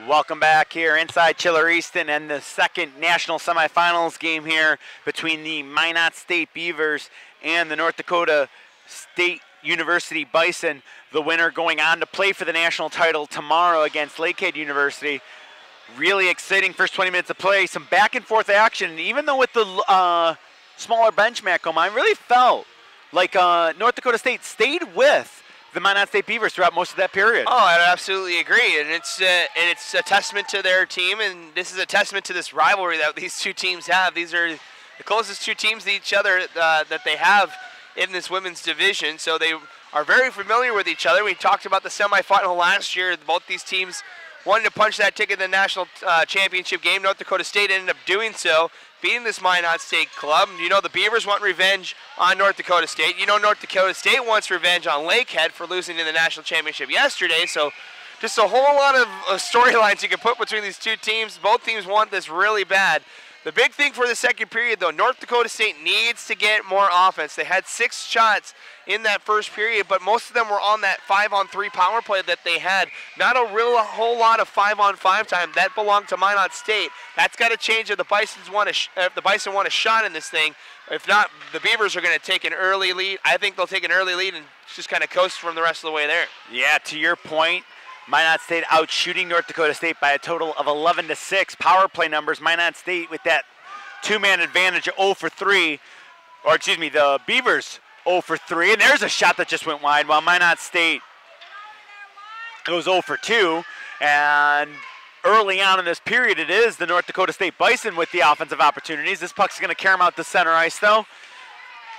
Welcome back here inside Chiller Easton and the second national semifinals game here between the Minot State Beavers and the North Dakota State University Bison. The winner going on to play for the national title tomorrow against Lakehead University. Really exciting first 20 minutes of play, some back and forth action. Even though with the smaller bench, Matt Coma, I really felt like North Dakota State stayed with the Minot State Beavers throughout most of that period. Oh, I absolutely agree, and it's a testament to their team, and this is a testament to this rivalry that these two teams have. These are the closest two teams to each other that they have in this women's division, so they are very familiar with each other. We talked about the semifinal last year. Both these teams wanted to punch that ticket in the national championship game. North Dakota State ended up doing so, beating this Minot State club. You know, the Beavers want revenge on North Dakota State. You know, North Dakota State wants revenge on Lakehead for losing in the national championship yesterday. So just a whole lot of storylines you can put between these two teams. Both teams want this really bad. The big thing for the second period, though, North Dakota State needs to get more offense. They had 6 shots in that first period, but most of them were on that 5-on-3 power play that they had. Not a whole lot of 5-on-5 time. That belonged to Minot State. That's got to change if the Bison want a shot in this thing. If not, the Beavers are going to take an early lead. I think they'll take an early lead and just kind of coast from the rest of the way there. Yeah, to your point, Minot State out shooting North Dakota State by a total of 11-6. Power play numbers, Minot State with that 2-man advantage of 0 for 3. Or excuse me, the Beavers 0 for 3. And there's a shot that just went wide while Minot State goes 0 for 2. And early on in this period, it is the North Dakota State Bison with the offensive opportunities. This puck's going to carry them out to center ice, though.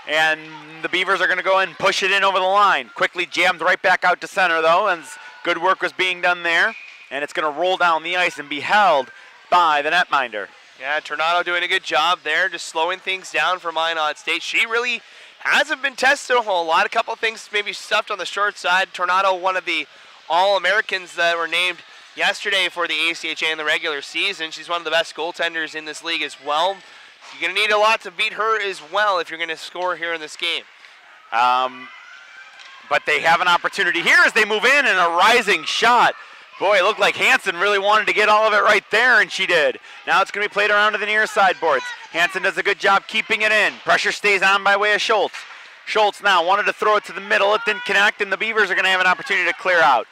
And the Beavers are going to go and push it in over the line. Quickly jammed right back out to center, though, and good work was being done there. And it's going to roll down the ice and be held by the netminder. Yeah, Tornado doing a good job there, just slowing things down for Minot State. She really hasn't been tested a whole lot. A couple of things maybe stuffed on the short side. Tornado, one of the All-Americans that were named yesterday for the ACHA in the regular season. She's one of the best goaltenders in this league as well. You're going to need a lot to beat her as well if you're going to score here in this game. But they have an opportunity here as they move in, and a rising shot. Boy, it looked like Hansen really wanted to get all of it right there, and she did. Now it's going to be played around to the near sideboards. Hansen does a good job keeping it in. Pressure stays on by way of Schultz. Schultz now wanted to throw it to the middle. It didn't connect, and the Beavers are going to have an opportunity to clear out.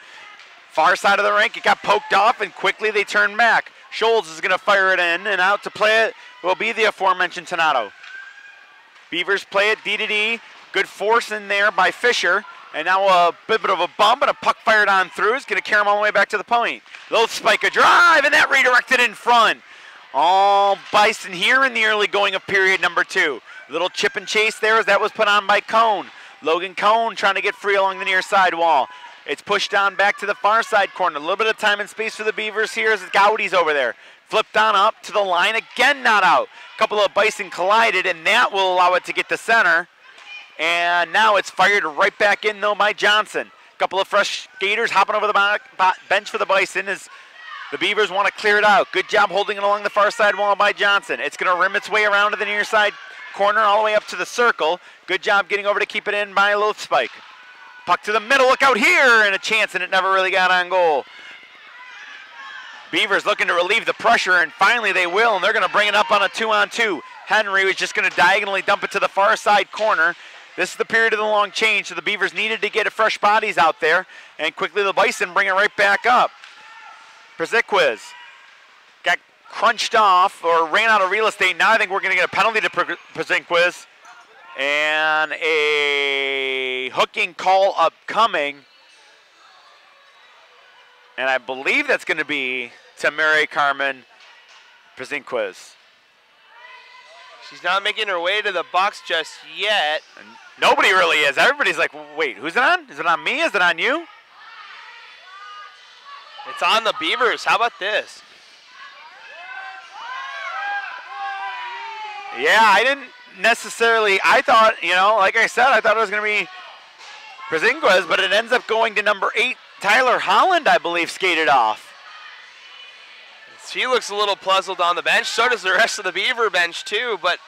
Far side of the rink, it got poked off, and quickly they turn back. Schultz is going to fire it in, and out to play it will be the aforementioned Tornado. Beavers play it D-to-D. Good force in there by Fisher. And now a bit of a bump and a puck fired on through. It's going to carry him all the way back to the point. Little spike a drive, and that redirected in front. All Bison here in the early going of period number 2. Little chip and chase there as that was put on by Cone. Logan Cone trying to get free along the near side wall. It's pushed down back to the far side corner. A little bit of time and space for the Beavers here as Gowdy's over there. Flipped on up to the line, again not out. A couple of Bison collided, and that will allow it to get to center. And now it's fired right back in, though, by Johnson. A couple of fresh skaters hopping over the bench for the Bison as the Beavers want to clear it out. Good job holding it along the far side wall by Johnson. It's going to rim its way around to the near side corner all the way up to the circle. Good job getting over to keep it in by Lothspike. Puck to the middle, look out here, and a chance, and it never really got on goal. Beavers looking to relieve the pressure, and finally they will, and they're going to bring it up on a 2-on-2. Henry was just going to diagonally dump it to the far side corner. This is the period of the long change, so the Beavers needed to get a fresh bodies out there, and quickly the Bison bring it right back up. Przykwiz got crunched off or ran out of real estate. Now I think we're going to get a penalty to Przykwiz, and a hooking call upcoming. And I believe that's going to be to Mary Carmen Przykwiz. She's not making her way to the box just yet. And nobody really is. Everybody's like, wait, who's it on? Is it on me? Is it on you? It's on the Beavers. How about this? Yeah, I didn't necessarily, I thought, you know, like I said, I thought it was going to be Przykwiz, but it ends up going to number 8, Tyler Holland, I believe, skated off. She looks a little puzzled on the bench. So does the rest of the Beaver bench, too. But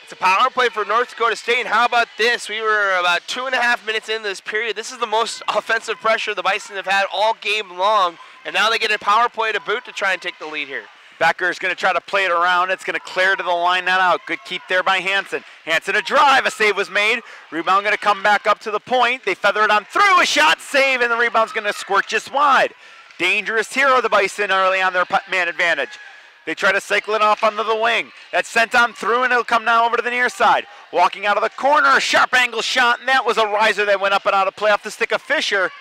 it's a power play for North Dakota State. And how about this? We were about 2.5 minutes into this period. This is the most offensive pressure the Bison have had all game long. And now they get a power play to boot to try and take the lead here. Becker's going to try to play it around. It's going to clear to the line, not out. Good keep there by Hansen. Hansen a drive. A save was made. Rebound going to come back up to the point. They feather it on through. A shot, save, and the rebound's going to squirt just wide. Dangerous here, the Bison, early on their man advantage. They try to cycle it off onto the wing. That's sent on through, and it'll come now over to the near side. Walking out of the corner, a sharp angle shot, and that was a riser that went up and out of play off the stick of Fisher.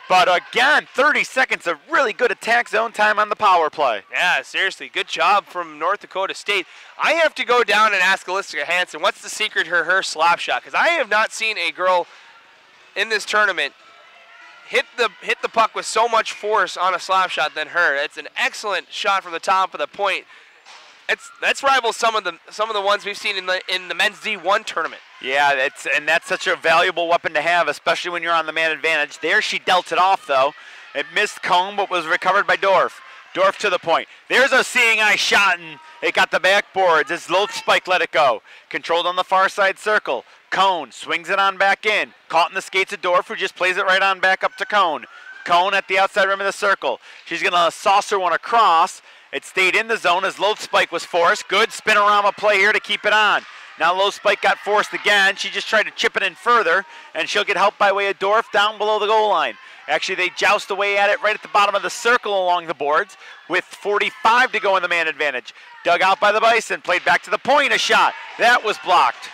But again, 30 seconds of really good attack zone time on the power play. Yeah, seriously, good job from North Dakota State. I have to go down and ask Alyssa Hansen, what's the secret to her slap shot? Because I have not seen a girl in this tournament hit the puck with so much force on a slap shot than her. It's an excellent shot from the top of the point. That's rivals some of the ones we've seen in the men's D1 tournament. Yeah, that's such a valuable weapon to have, especially when you're on the man advantage. There she dealt it off, though. It missed Cone, but was recovered by Dorf. Dorf to the point. There's a seeing eye shot, and it got the backboards as Loth Spike let it go. Controlled on the far side circle. Cone swings it on back in. Caught in the skates of Dorf, who just plays it right on back up to Cone. Cone at the outside rim of the circle. She's going to saucer one across. It stayed in the zone as Loth Spike was forced. Good spinorama play here to keep it on. Now Loth Spike got forced again. She just tried to chip it in further, and she'll get help by way of Dorf down below the goal line. Actually, they joust away at it right at the bottom of the circle along the boards with 45 to go in the man advantage. Dug out by the Bison, played back to the point, a shot. That was blocked.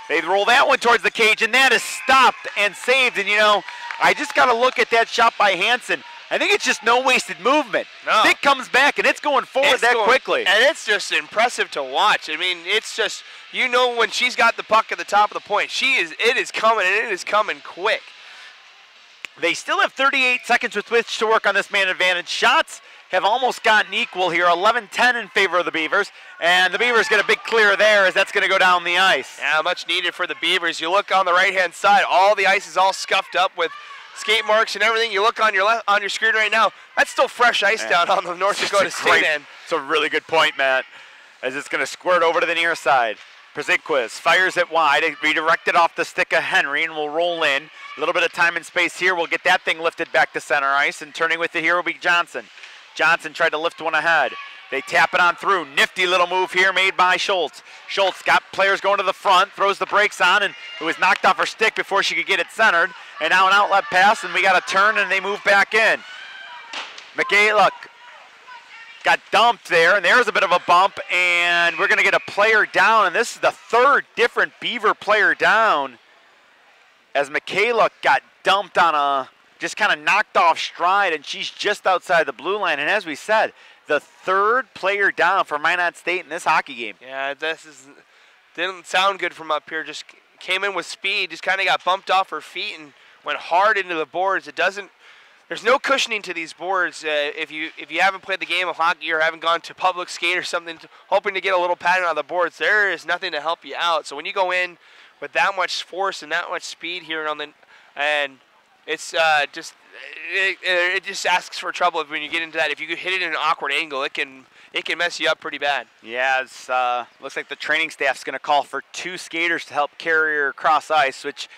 They roll that one towards the cage, and that is stopped and saved. And, you know, I just got to look at that shot by Hansen. I think it's just no wasted movement. No. Stick comes back, and it's going forward quickly. And it's just impressive to watch. I mean, it's just, you know, when she's got the puck at the top of the point, it is coming, and it is coming quick. They still have 38 seconds with which to work on this man advantage. Shots have almost gotten equal here, 11-10 in favor of the Beavers. And the Beavers get a big clear there as that's going to go down the ice. Yeah, much needed for the Beavers. You look on the right-hand side, all the ice is all scuffed up with skate marks and everything. You look on your screen right now, that's still fresh ice down on the North Dakota State end. It's a really good point, Matt, as it's going to squirt over to the near side. Przykwas fires it wide, redirected off the stick of Henry, and will roll in. A little bit of time and space here. We'll get that thing lifted back to center ice, and turning with it here will be Johnson. Johnson tried to lift one ahead. They tap it on through. Nifty little move here made by Schultz. Schultz got players going to the front, throws the brakes on, and it was knocked off her stick before she could get it centered. And now an outlet pass, and we got a turn, and they move back in. Michaela got dumped there, and there's a bit of a bump, and we're going to get a player down, and this is the third different Beaver player down as Michaela got dumped on a just kind of knocked off stride, and she's just outside the blue line. And as we said, the third player down for Minot State in this hockey game. Yeah, didn't sound good from up here. Just came in with speed, just kind of got bumped off her feet and went hard into the boards. There's no cushioning to these boards. If you haven't played the game of hockey or haven't gone to public skate or something, hoping to get a little pattern on the boards, there is nothing to help you out. So when you go in with that much force and that much speed here it's it just asks for trouble when you get into that. If you hit it in an awkward angle, it can mess you up pretty bad. Yeah, looks like the training staff's going to call for 2 skaters to help carry her across ice, which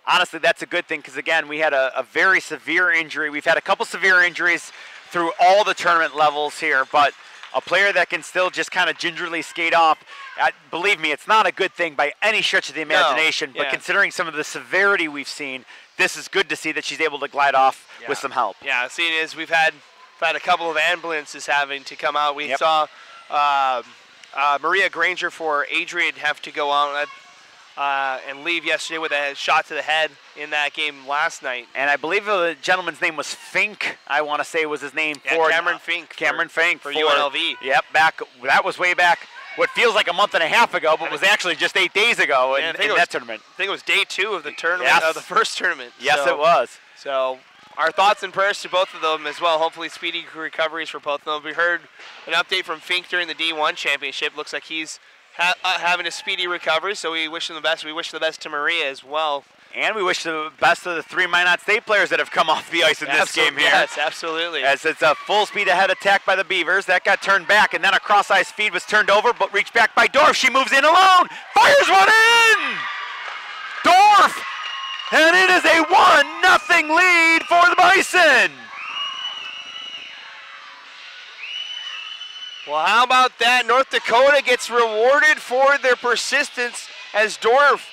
honestly that's a good thing because, again, we had a very severe injury. We've had a couple severe injuries through all the tournament levels here, but a player that can still just kind of gingerly skate off, believe me, it's not a good thing by any stretch of the imagination, but considering some of the severity we've seen, this is good to see that she's able to glide off with some help. Yeah, seeing as we've had a couple of ambulances having to come out. We saw Maria Granger for Adrian have to go out and leave yesterday with a shot to the head in that game last night. And I believe the gentleman's name was Fink, I want to say was his name. For Cameron Fink. Cameron Fink. For UNLV. Yep, that was way back. What feels like a month and a half ago, but was actually just 8 days ago in that tournament. I think it was day 2 of the tournament, of the first tournament. Yes, it was. So our thoughts and prayers to both of them as well. Hopefully speedy recoveries for both of them. We heard an update from Fink during the D1 championship. Looks like he's having a speedy recovery, so we wish him the best. We wish the best to Maria as well. And we wish the best to the 3 Minot State players that have come off the ice in this game here. Yes, absolutely. As it's a full speed ahead attack by the Beavers. That got turned back, and then a cross-ice feed was turned over, but reached back by Dorf. She moves in alone, fires one in! Dorf! And it is a 1-0 lead for the Bison. Well, how about that? North Dakota gets rewarded for their persistence as Dorf,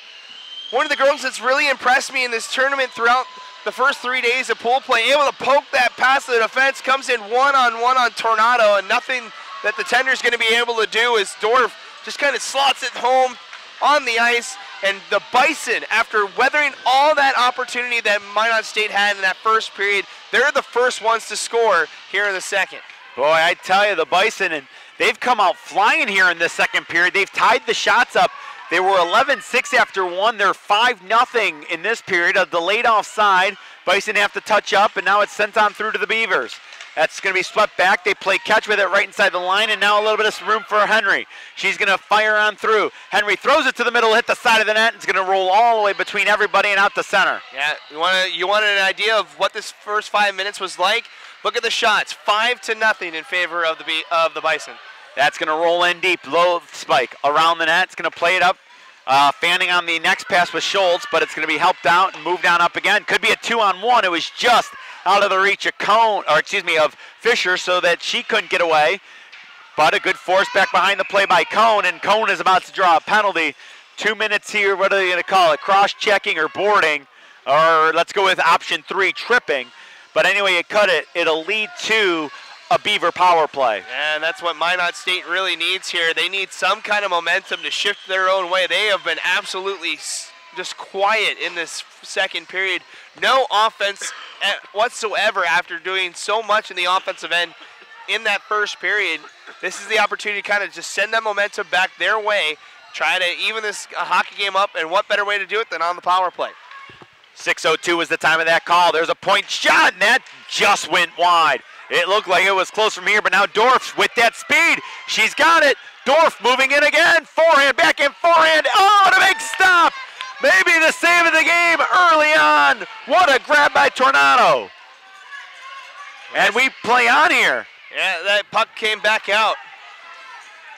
one of the girls that's really impressed me in this tournament throughout the first 3 days of pool play, able to poke that past the defense, comes in one-on-one on Tornado, and nothing that the tender's going to be able to do is Dorf just kind of slots it home on the ice. And the Bison, after weathering all that opportunity that Minot State had in that first period, they're the first ones to score here in the second. Boy, I tell you, the Bison, and they've come out flying here in the second period. They've tied the shots up. They were 11-6 after one. They're 5-0 in this period. A delayed offside. Bison have to touch up, and now it's sent on through to the Beavers. That's going to be swept back. They play catch with it right inside the line, and now a little bit of room for Henry. She's going to fire on through. Henry throws it to the middle, hit the side of the net. It's going to roll all the way between everybody and out the center. Yeah, you wanted an idea of what this first 5 minutes was like? Look at the shots, 5-0 in favor of the Bison. That's going to roll in deep, low spike around the net. It's going to play it up, fanning on the next pass with Schultz, but it's going to be helped out and moved on up again. Could be a 2-on-1. It was just out of the reach of of Fisher, so that she couldn't get away. But a good force back behind the play by Cone, and Cone is about to draw a penalty. 2 minutes here, what are they going to call it? Cross-checking or boarding, or let's go with option 3, tripping. But anyway, you cut it. It'll lead to a Beaver power play. And that's what Minot State really needs here. They need some kind of momentum to shift their own way. They have been absolutely just quiet in this second period. No offense whatsoever after doing so much in the offensive end in that first period. This is the opportunity to kind of just send that momentum back their way, try to even this hockey game up, and what better way to do it than on the power play. 6:02 was the time of that call. There's a point shot, and that just went wide. It looked like it was close from here, but now Dorf with that speed. She's got it. Dorf moving in again. Forehand, back in forehand. Oh, and a big stop. Maybe the save of the game early on. What a grab by Tornado. And we play on here. Yeah, that puck came back out.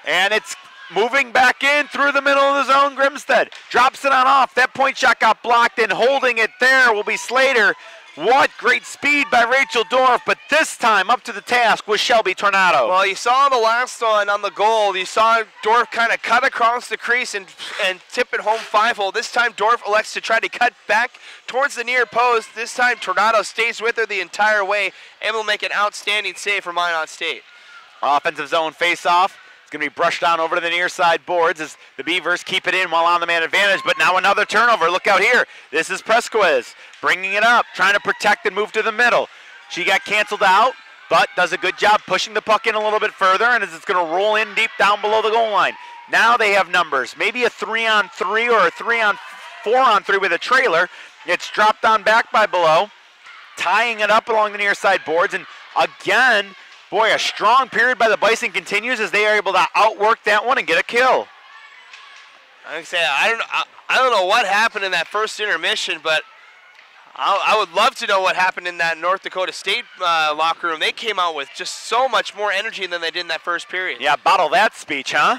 And it's moving back in through the middle of the zone. Grimstead drops it on off. That point shot got blocked, and holding it there will be Slater. What great speed by Rachel Dorf, but this time up to the task was Shelby Tornado. Well, you saw the last one on the goal. You saw Dorf kind of cut across the crease and tip it home 5-hole. This time Dorf elects to try to cut back towards the near post. This time Tornado stays with her the entire way, able to make an outstanding save for Minot State. Offensive zone face-off. It's going to be brushed down over to the near side boards as the Beavers keep it in while on the man advantage, but now another turnover. Look out here. This is Presquez bringing it up, trying to protect and move to the middle. She got canceled out, but does a good job pushing the puck in a little bit further, and it's going to roll in deep down below the goal line. Now they have numbers, maybe a 3-on-3 or a 4-on-3 with a trailer. It's dropped on back by below, tying it up along the near side boards, and again, boy, a strong period by the Bison continues as they are able to outwork that one and get a kill. I don't know what happened in that first intermission, but I would love to know what happened in that North Dakota State locker room. They came out with just so much more energy than they did in that first period. Yeah, bottle that speech, huh?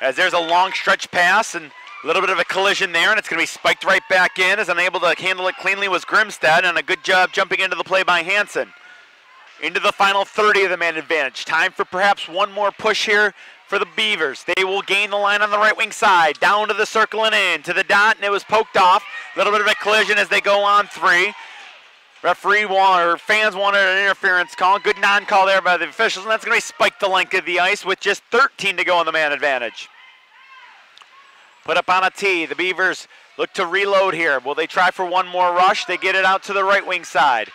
As there's a long stretch pass and a little bit of a collision there, and it's going to be spiked right back in. As unable to handle it cleanly was Grimstad, and a good job jumping into the play by Hansen. Into the final 30 of the man advantage. Time for perhaps one more push here for the Beavers. They will gain the line on the right wing side. Down to the circle and in. To the dot, and it was poked off. A little bit of a collision as they go on 3. Fans wanted an interference call. Good non-call there by the officials, and that's going to be spiked the length of the ice with just 13 to go on the man advantage. Put up on a tee. The Beavers look to reload here. Will they try for one more rush? They get it out to the right wing side.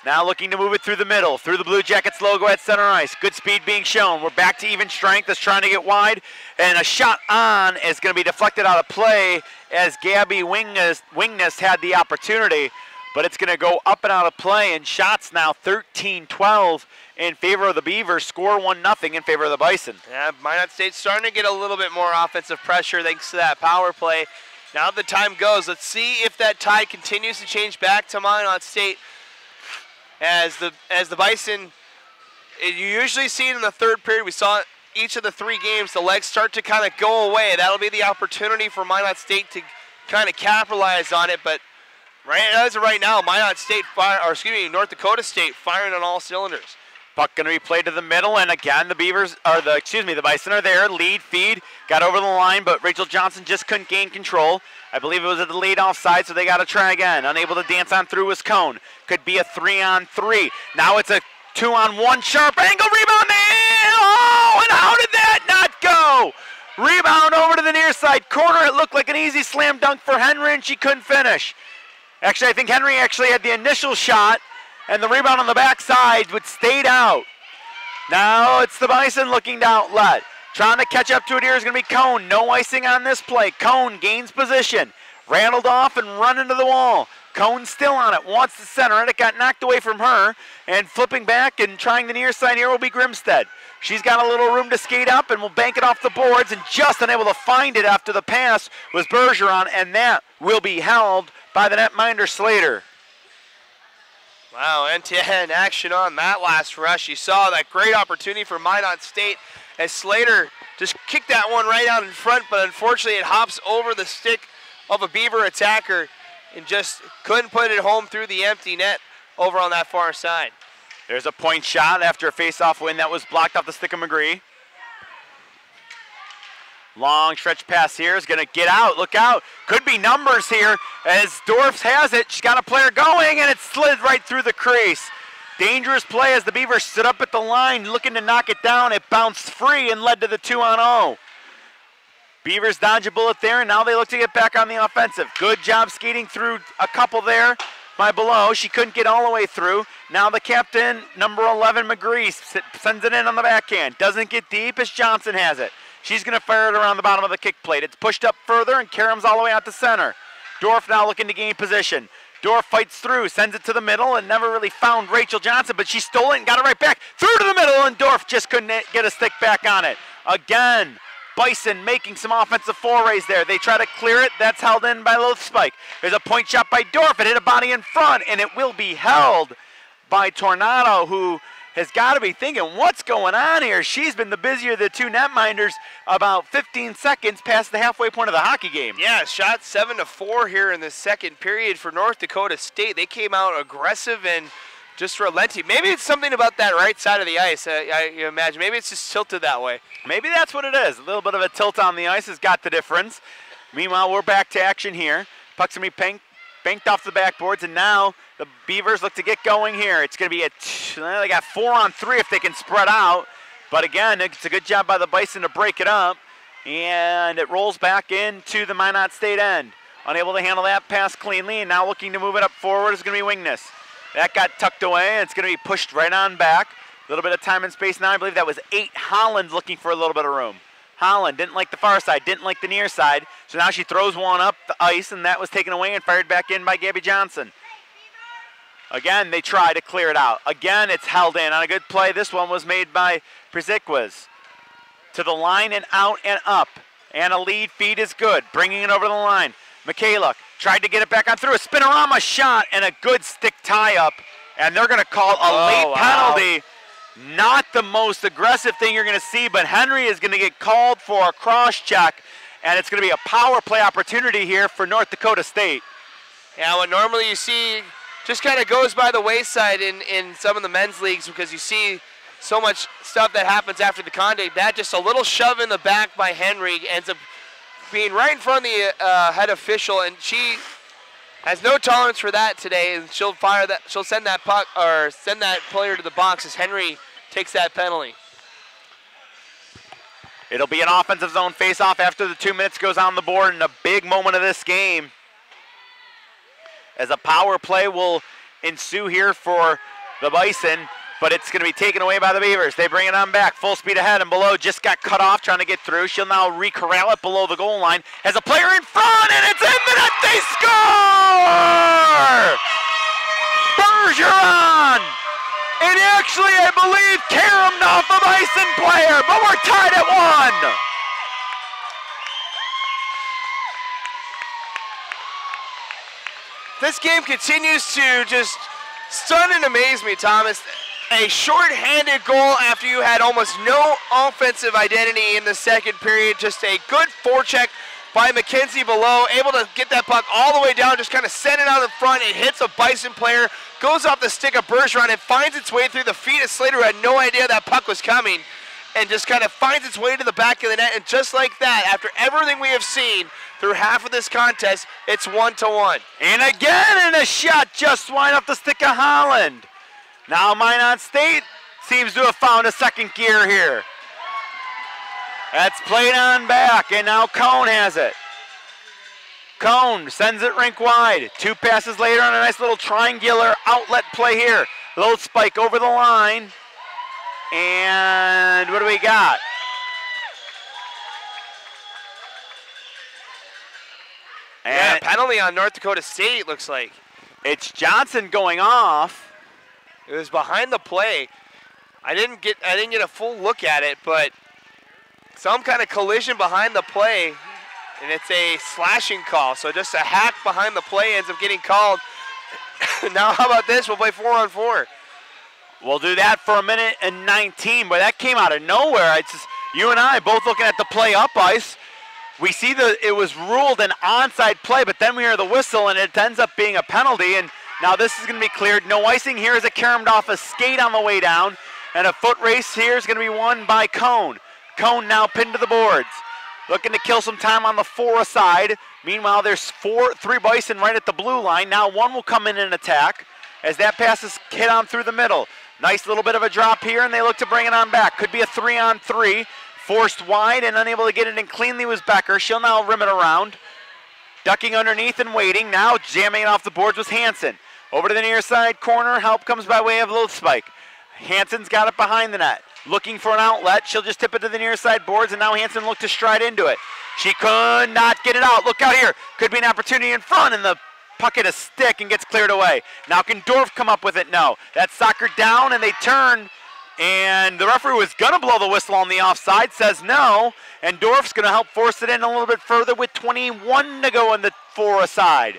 Now looking to move it through the middle, through the Blue Jackets logo at center ice. Good speed being shown. We're back to even strength. That's trying to get wide. And a shot on is going to be deflected out of play as Gabby Wingness had the opportunity. But it's going to go up and out of play. And shots now 13-12 in favor of the Beavers. Score 1-0 in favor of the Bison. Yeah, Minot State's starting to get a little bit more offensive pressure thanks to that power play. Now the time goes. Let's see if that tide continues to change back to Minot State. As the Bison, you usually see it in the third period. We saw it each of the 3 games. The legs start to kind of go away. That'll be the opportunity for Minot State to kind of capitalize on it. But as of right now, North Dakota State firing on all cylinders. Puck going to be played to the middle, and again the the Bison are there. Lead, feed, got over the line, but Rachel Johnson just couldn't gain control. I believe it was at the lead offside, so they got to try again. Unable to dance on through was Cone. Could be a 3-on-3. Now it's a 2-on-1 sharp angle rebound. Oh, and how did that not go? Rebound over to the near side corner. It looked like an easy slam dunk for Henry, and she couldn't finish. Actually, I think Henry actually had the initial shot, and the rebound on the backside would stayed out. Now it's the Bison looking to outlet. Trying to catch up to it here is going to be Cone. No icing on this play. Cone gains position. Rattled off and run into the wall. Cone still on it. Wants to center it. It got knocked away from her. And flipping back and trying the near side here will be Grimstead. She's got a little room to skate up and will bank it off the boards. And just unable to find it after the pass was Bergeron. And that will be held by the netminder Slater. Wow, end-to-end action on that last rush. You saw that great opportunity for Minot State as Slater just kicked that one right out in front, but unfortunately it hops over the stick of a Beaver attacker and just couldn't put it home through the empty net over on that far side. There's a point shot after a face-off win that was blocked off the stick of McGree. Long stretch pass here is going to get out. Look out. Could be numbers here as Dorff has it. She's got a player going, and it slid right through the crease. Dangerous play as the Beavers stood up at the line looking to knock it down. It bounced free and led to the 2-on-0. Beavers dodge a bullet there, and now they look to get back on the offensive. Good job skating through a couple there by Below. She couldn't get all the way through. Now the captain, number 11, McGree, sends it in on the backhand. Doesn't get deep as Johnson has it. She's going to fire it around the bottom of the kick plate. It's pushed up further, and Karam's all the way out to center. Dorff now looking to gain position. Dorff fights through, sends it to the middle, and never really found Rachel Johnson, but she stole it and got it right back. Through to the middle, and Dorff just couldn't get a stick back on it. Again, Bison making some offensive forays there. They try to clear it. That's held in by Lothspike. There's a point shot by Dorff. It hit a body in front, and it will be held by Tornado, who has got to be thinking, what's going on here? She's been the busier of the two netminders, about 15 seconds past the halfway point of the hockey game. Yeah, shot 7-4 here in the second period for North Dakota State. They came out aggressive and just relenting. Maybe it's something about that right side of the ice. I imagine maybe it's just tilted that way. Maybe that's what it is. A little bit of a tilt on the ice has got the difference. Meanwhile, we're back to action here. Puck's going to be banked off the backboards, and now the Beavers look to get going here. It's going to be they got 4-on-3 if they can spread out. But again, it's a good job by the Bison to break it up, and it rolls back into the Minot State end. Unable to handle that pass cleanly, and now looking to move it up forward is going to be Wingness. That got tucked away, and it's going to be pushed right on back. A little bit of time and space now. I believe that was 8 Holland looking for a little bit of room. Holland didn't like the far side, didn't like the near side, so now she throws one up the ice, and that was taken away and fired back in by Gabby Johnson. Again, they try to clear it out. Again, it's held in on a good play. This one was made by Przykwas. To the line and out and up, and a lead feed is good, bringing it over the line. Michaela tried to get it back on through a spinorama shot and a good stick tie-up, and they're going to call a late penalty. Not the most aggressive thing you're going to see, but Henry is going to get called for a cross-check, and it's going to be a power play opportunity here for North Dakota State. Yeah, what normally you see just kind of goes by the wayside in some of the men's leagues because you see so much stuff that happens after the contact. That just a little shove in the back by Henry ends up being right in front of the head official, and she has no tolerance for that today, and she'll fire that. She'll send that puck or send that player to the box as Henry takes that penalty. It'll be an offensive zone face-off after the 2 minutes goes on the board, and a big moment of this game as a power play will ensue here for the Bison, but it's going to be taken away by the Beavers. They bring it on back, full speed ahead, and Below just got cut off trying to get through. She'll now re-corral it below the goal line. Has a player in front, and it's in the net. They score! Bergeron! And actually, I believe, caromed off a Bison player, but we're tied at 1. This game continues to just stun and amaze me, Thomas. A short-handed goal after you had almost no offensive identity in the second period. Just a good forecheck by McKenzie below, able to get that puck all the way down, just kind of send it out in front. It hits a Bison player, goes off the stick of Bergeron, and finds its way through the feet of Slater, who had no idea that puck was coming, and just kind of finds its way to the back of the net. And just like that, after everything we have seen through half of this contest, it's 1-1. And again, and a shot just wide off the stick of Holland. Now Minot State seems to have found a second gear here. That's played on back, and now Cone has it. Cone sends it rink wide. 2 passes later on a nice little triangular outlet play here. Little spike over the line. And what do we got? And penalty on North Dakota State, looks like. It's Johnson going off. It was behind the play. I didn't get a full look at it, but some kind of collision behind the play, and it's a slashing call. So just a hack behind the play ends up getting called. Now how about this? We'll play 4-on-4. We'll do that for 1:19, but that came out of nowhere. It's just you and I both looking at the play up ice. We see it was ruled an onside play, but then we hear the whistle, and it ends up being a penalty. And now this is going to be cleared. No icing here as it caromed off a skate on the way down, and a foot race here is going to be won by Cone. Cone now pinned to the boards, looking to kill some time on the 4 side. Meanwhile, there's 3 Bison right at the blue line. Now 1 will come in and attack as that pass is hit on through the middle. Nice little bit of a drop here, and they look to bring it on back. Could be a 3-on-3. Forced wide and unable to get it in cleanly was Becker. She'll now rim it around. Ducking underneath and waiting. Now jamming it off the boards was Hansen. Over to the near side corner. Help comes by way of Little Spike. Hansen's got it behind the net. Looking for an outlet. She'll just tip it to the near side boards, and now Hansen looked to stride into it. She could not get it out. Look out here. Could be an opportunity in front, and the puck hit a stick and gets cleared away. Now can Dorf come up with it? No. That's soccer down, and they turn. And the referee was going to blow the whistle on the offside, says no. And Dorf's going to help force it in a little bit further with 21 to go on the 4 side.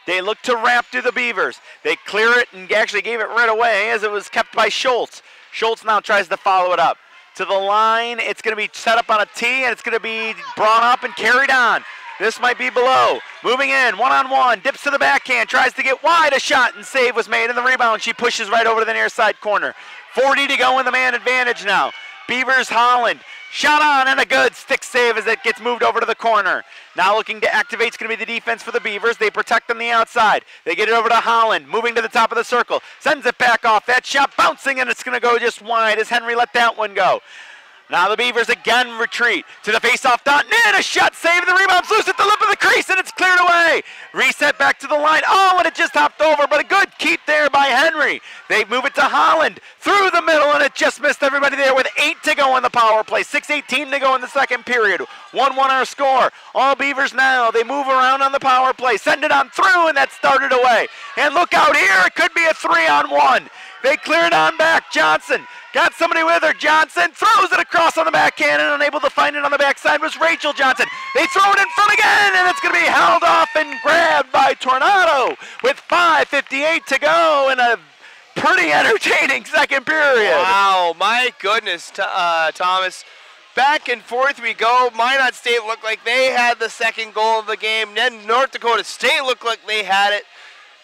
They look to ramp through the Beavers. They clear it and actually gave it right away as it was kept by Schultz. Schultz now tries to follow it up. To the line, it's going to be set up on a tee, and it's going to be brought up and carried on. This might be below. Moving in, 1-on-1, dips to the backhand, tries to get wide, a shot, and save was made, and the rebound, she pushes right over to the near side corner. 40 to go in the man advantage now. Beavers, Holland, shot on, and a good stick save as it gets moved over to the corner. Now looking to activate, it's going to be the defense for the Beavers. They protect on the outside. They get it over to Holland, moving to the top of the circle. Sends it back off. That shot bouncing, and it's going to go just wide as Henry let that one go. Now the Beavers again retreat to the face-off dot, and a shot save, and the rebound's loose at the lip of the crease, and it's cleared away. Reset back to the line. Oh, and it just hopped over, but a good keep there by Henry. They move it to Holland through the middle, and it just missed everybody there with 8 to go in the power play. 6:18 to go in the second period. 1-1 our score. All Beavers now, they move around on the power play. Send it on through, and that started away. And look out here, it could be a 3-on-1. They clear it on back. Johnson got somebody with her. Johnson throws it across on the backhand, and unable to find it on the backside was Rachel Johnson. They throw it in front again, and it's going to be held off and grabbed by Tornado with 5:58 to go in a pretty entertaining second period. Wow, my goodness, Thomas. Back and forth we go. Minot State looked like they had the second goal of the game. Then North Dakota State looked like they had it.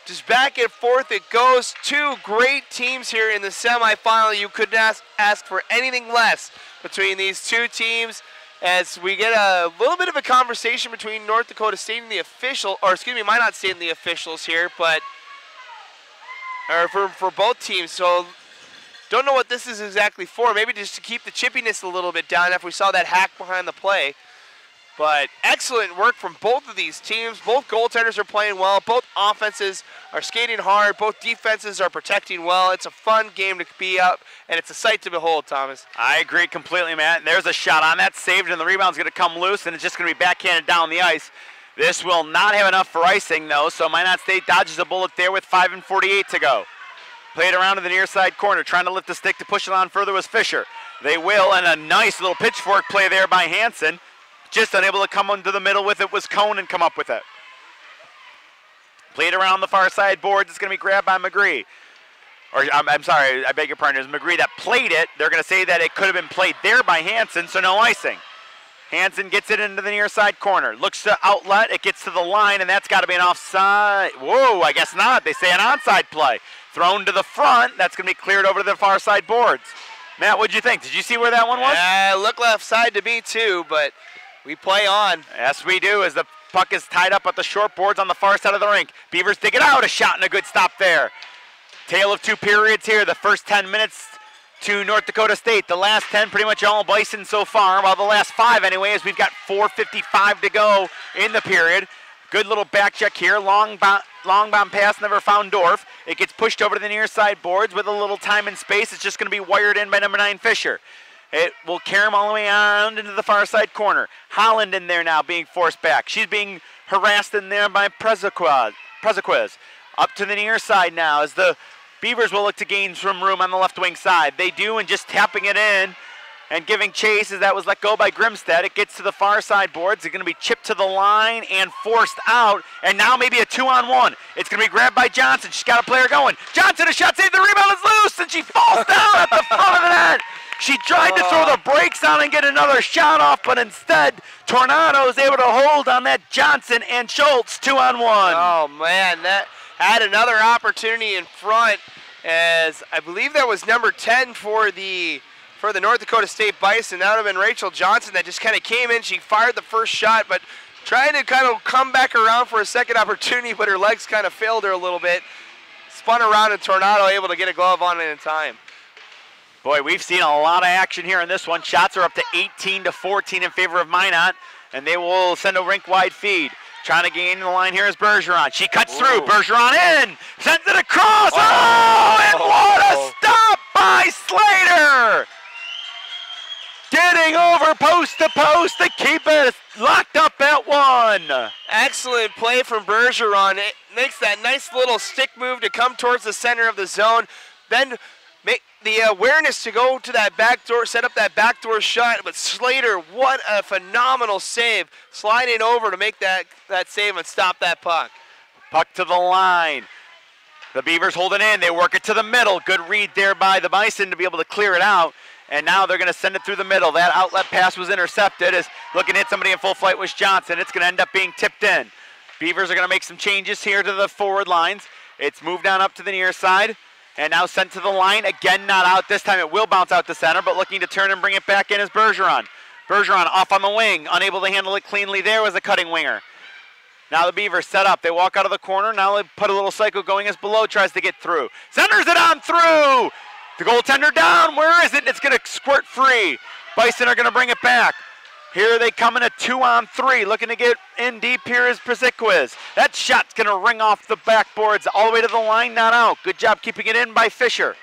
Just back and forth it goes. 2 great teams here in the semifinal. You couldn't ask for anything less between these 2 teams as we get a little bit of a conversation between North Dakota State and the official, or excuse me, Minot State and the officials here, but for both teams. So don't know what this is exactly for. Maybe just to keep the chippiness a little bit down after we saw that hack behind the play. But excellent work from both of these teams. Both goaltenders are playing well. Both offenses are skating hard. Both defenses are protecting well. It's a fun game to be up, and it's a sight to behold, Thomas. I agree completely, Matt. And there's a shot on that, saved, and the rebound's going to come loose, and it's just going to be backhanded down the ice. This will not have enough for icing, though, so Minot State dodges a bullet there with 5:48 to go. Played around to the near side corner, trying to lift the stick to push it on further was Fisher. They will, and a nice little pitchfork play there by Hansen. Just unable to come into the middle with it was Cone and come up with it. Played around the far side boards. It's going to be grabbed by McGree. Or I'm sorry, I beg your pardon. It was McGree that played it. They're going to say that it could have been played there by Hansen, so no icing. Hansen gets it into the near side corner. Looks to outlet. It gets to the line, and that's got to be an offside. Whoa, I guess not. They say an onside play. Thrown to the front. That's going to be cleared over to the far side boards. Matt, what'd you think? Did you see where that one was? Yeah, looked left side to me too, but we play on. Yes, we do, as the puck is tied up at the short boards on the far side of the rink. Beavers dig it out. A shot and a good stop there. Tale of two periods here. The first 10 minutes to North Dakota State. The last 10 pretty much all Bison so far. While the last 5 anyways, we've got 4:55 to go in the period. Good little back check here. Long bomb pass, never found Dorf. It gets pushed over to the near side boards with a little time and space. It's just going to be wired in by number 9 Fisher. It will carry him all the way around into the far side corner. Holland in there now being forced back. She's being harassed in there by Prezequiz. Up to the near side now as the Beavers will look to gain some room on the left wing side. They do, and just tapping it in and giving chase as that was let go by Grimstad. It gets to the far side boards. It's going to be chipped to the line and forced out, and now maybe a 2-on-1. It's going to be grabbed by Johnson. She's got a player going. Johnson, a shot save. The rebound is loose, and she falls down at the front of the net. She tried to throw the brakes on and get another shot off, but instead, Tornado is able to hold on that Johnson and Schultz 2-on-1. Oh, man, that had another opportunity in front, as I believe that was number 10 for the North Dakota State Bison. That would have been Rachel Johnson that just kind of came in. She fired the first shot, but trying to kind of come back around for a second opportunity, but her legs kind of failed her a little bit. Spun around, and Tornado able to get a glove on it in time. Boy, we've seen a lot of action here in this one. Shots are up to 18-14 in favor of Minot, and they will send a rink-wide feed. Trying to gain the line here is Bergeron. She cuts through. Bergeron in. Sends it across. Oh, and what a stop by Slater. Getting over post to post to keep it locked up at 1. Excellent play from Bergeron. It makes that nice little stick move to come towards the center of the zone. Then make the awareness to go to that back door, set up that backdoor shot. But Slater, what a phenomenal save. Sliding over to make that save and stop that puck. Puck to the line. The Beavers hold it in. They work it to the middle. Good read there by the Bison to be able to clear it out. And now they're going to send it through the middle. That outlet pass was intercepted. As looking to hit somebody in full flight was Johnson. It's going to end up being tipped in. Beavers are going to make some changes here to the forward lines. It's moved down up to the near side. And now sent to the line. Again, not out. This time it will bounce out to center, but looking to turn and bring it back in is Bergeron. Bergeron off on the wing. Unable to handle it cleanly there was a cutting winger. Now the Beavers set up. They walk out of the corner. Now they put a little cycle going as Below tries to get through. Centers it on through. The goaltender down. Where is it? It's going to squirt free. Bison are going to bring it back. Here they come in a 2-on-3. Looking to get in deep here is Prezequiz. That shot's going to ring off the backboards all the way to the line, not out. Good job keeping it in by Fisher.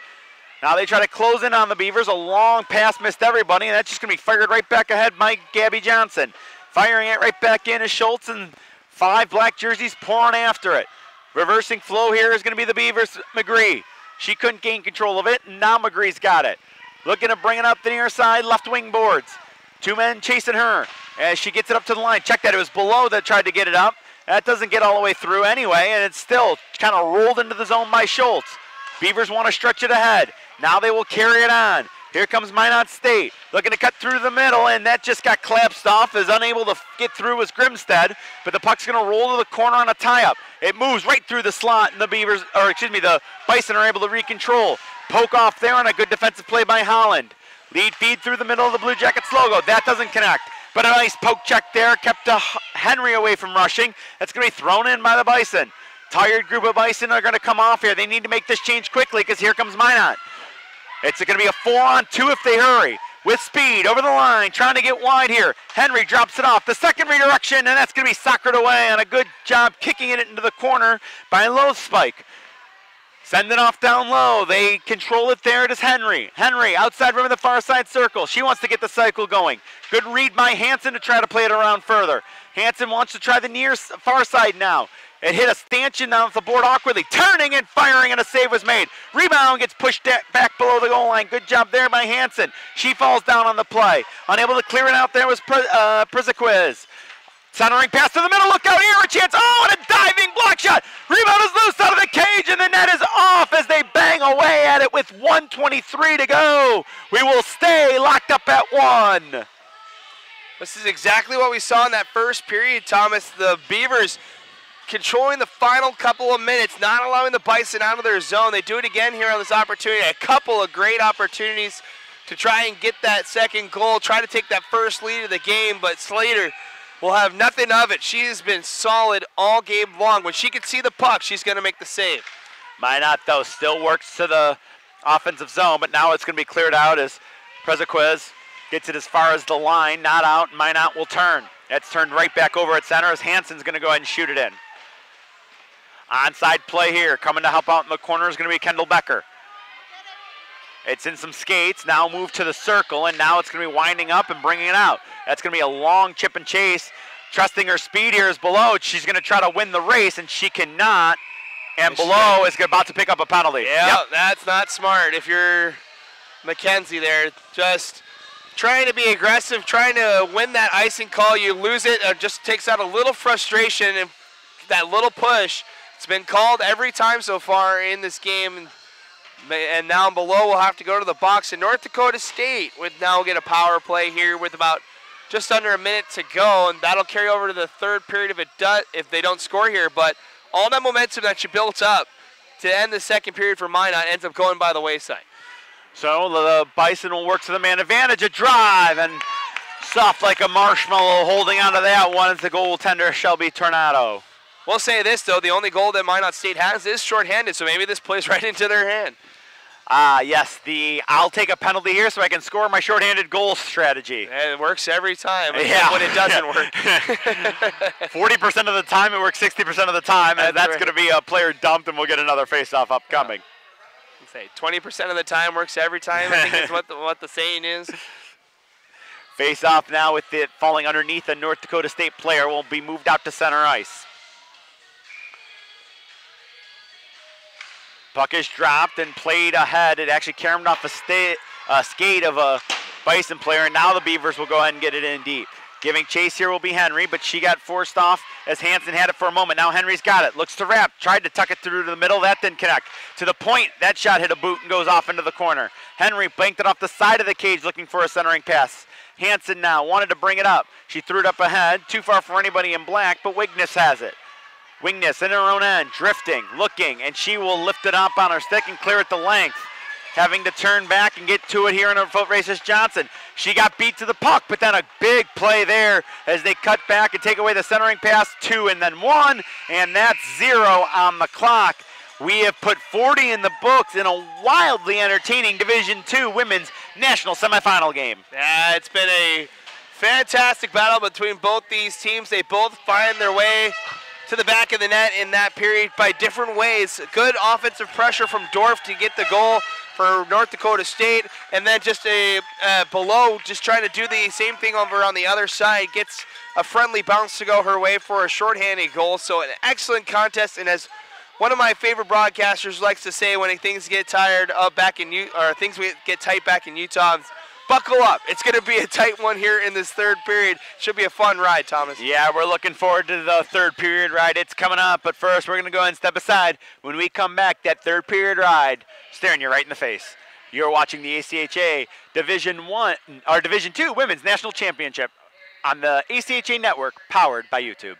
Now they try to close in on the Beavers. A long pass missed everybody, and that's just going to be fired right back ahead by Gabby Johnson. Firing it right back in is Schultz, and 5 black jerseys pouring after it. Reversing flow here is going to be the Beavers' McGree. She couldn't gain control of it, and now McGree's got it. Looking to bring it up the near side, left wing boards. 2 men chasing her as she gets it up to the line. Check that, it was Below that tried to get it up. That doesn't get all the way through anyway, and it's still kind of rolled into the zone by Schultz. Beavers want to stretch it ahead. Now they will carry it on. Here comes Minot State, looking to cut through the middle, and that just got collapsed off. Is unable to get through was Grimstad, but the puck's going to roll to the corner on a tie-up. It moves right through the slot, and the Bison are able to recontrol. Poke off there on a good defensive play by Holland. Lead feed through the middle of the Blue Jackets logo. That doesn't connect, but a nice poke check there kept Henry away from rushing. That's going to be thrown in by the Bison. Tired group of Bison are going to come off here. They need to make this change quickly because here comes Minot. It's going to be a 4-on-2 if they hurry. With speed, over the line, trying to get wide here. Henry drops it off. The second redirection, and that's going to be soccered away on a good job kicking it into the corner by Low Spike. Send it off down low. They control it there. It is Henry. Henry, outside rim of the far side circle. She wants to get the cycle going. Good read by Hansen to try to play it around further. Hansen wants to try the far side now. It hit a stanchion down at the board awkwardly. Turning and firing, and a save was made. Rebound gets pushed back below the goal line. Good job there by Hansen. She falls down on the play. Unable to clear it out there was Prezequiz. Centering pass to the middle. Look out here. A chance. Oh, and a diving block shot. Rebound is loose out of the cage, and the net is off as they bang away at it with 1:23 to go. We will stay locked up at 1. This is exactly what we saw in that first period, Thomas. The Beavers controlling the final couple of minutes, not allowing the Bison out of their zone. They do it again here on this opportunity. A couple of great opportunities to try and get that second goal, try to take that first lead of the game, but Slater will have nothing of it. She has been solid all game long. When she can see the puck, she's going to make the save. Minot, though, still works to the offensive zone, but now it's going to be cleared out as Prezequez gets it as far as the line, not out, and Minot will turn. That's turned right back over at center as Hansen's going to go ahead and shoot it in. Onside play here, coming to help out in the corner is going to be Kendall Becker. It's in some skates, now move to the circle, and now it's going to be winding up and bringing it out. That's going to be a long chip and chase. Trusting her speed here is Below. She's going to try to win the race, and she cannot. And Below is about to pick up a penalty. Yeah, that's not smart. If you're Mackenzie there, just trying to be aggressive, trying to win that icing call, you lose it. It just takes out a little frustration and that little push. It's been called every time so far in this game. And now Below will have to go to the box. And North Dakota State would now get a power play here with about just under a minute to go. And that'll carry over to the third period if they don't score here. But all that momentum that you built up to end the second period for Minot ends up going by the wayside. So the Bison will work to the man advantage, a drive, and soft like a marshmallow holding onto that one is the goaltender, Shelby Tornado. We'll say this, though, the only goal that Minot State has is shorthanded, so maybe this plays right into their hand. Yes, I'll take a penalty here so I can score my shorthanded goal strategy. And it works every time when it doesn't work. 40% of the time it works 60% of the time, and that's going to be a player dumped, and we'll get another face-off upcoming. Say 20% of the time works every time, I think is what the saying is. Face-off now with it falling underneath a North Dakota State player will be moved out to center ice. Puck is dropped and played ahead. It actually caromed off a skate of a Bison player, and now the Beavers will go ahead and get it in deep. Giving chase here will be Henry, but she got forced off as Hansen had it for a moment. Now Henry's got it. Looks to wrap. Tried to tuck it through to the middle. That didn't connect. To the point, that shot hit a boot and goes off into the corner. Henry banked it off the side of the cage looking for a centering pass. Hansen now wanted to bring it up. She threw it up ahead. Too far for anybody in black, but Wigness has it. Wigness in her own end, drifting, looking, and she will lift it up on her stick and clear it to length. Having to turn back and get to it here in her foot race is Johnson. She got beat to the puck, but then a big play there as they cut back and take away the centering pass. 2 and then 1, and that's 0 on the clock. We have put 40 in the books in a wildly entertaining Division II women's national semifinal game. Yeah, it's been a fantastic battle between both these teams. They both find their way to the back of the net in that period by different ways. Good offensive pressure from Dorf to get the goal for North Dakota State, and then just Below just trying to do the same thing over on the other side, gets a friendly bounce to go her way for a shorthanded goal. So an excellent contest, and as one of my favorite broadcasters likes to say when things get tired things get tight back in Utah, buckle up. It's going to be a tight one here in this third period. Should be a fun ride, Thomas. Yeah, we're looking forward to the third period ride. It's coming up, but first we're going to go ahead and step aside. When we come back, that third period ride staring you right in the face. You're watching the ACHA Division II Women's National Championship on the ACHA Network, powered by YouTube.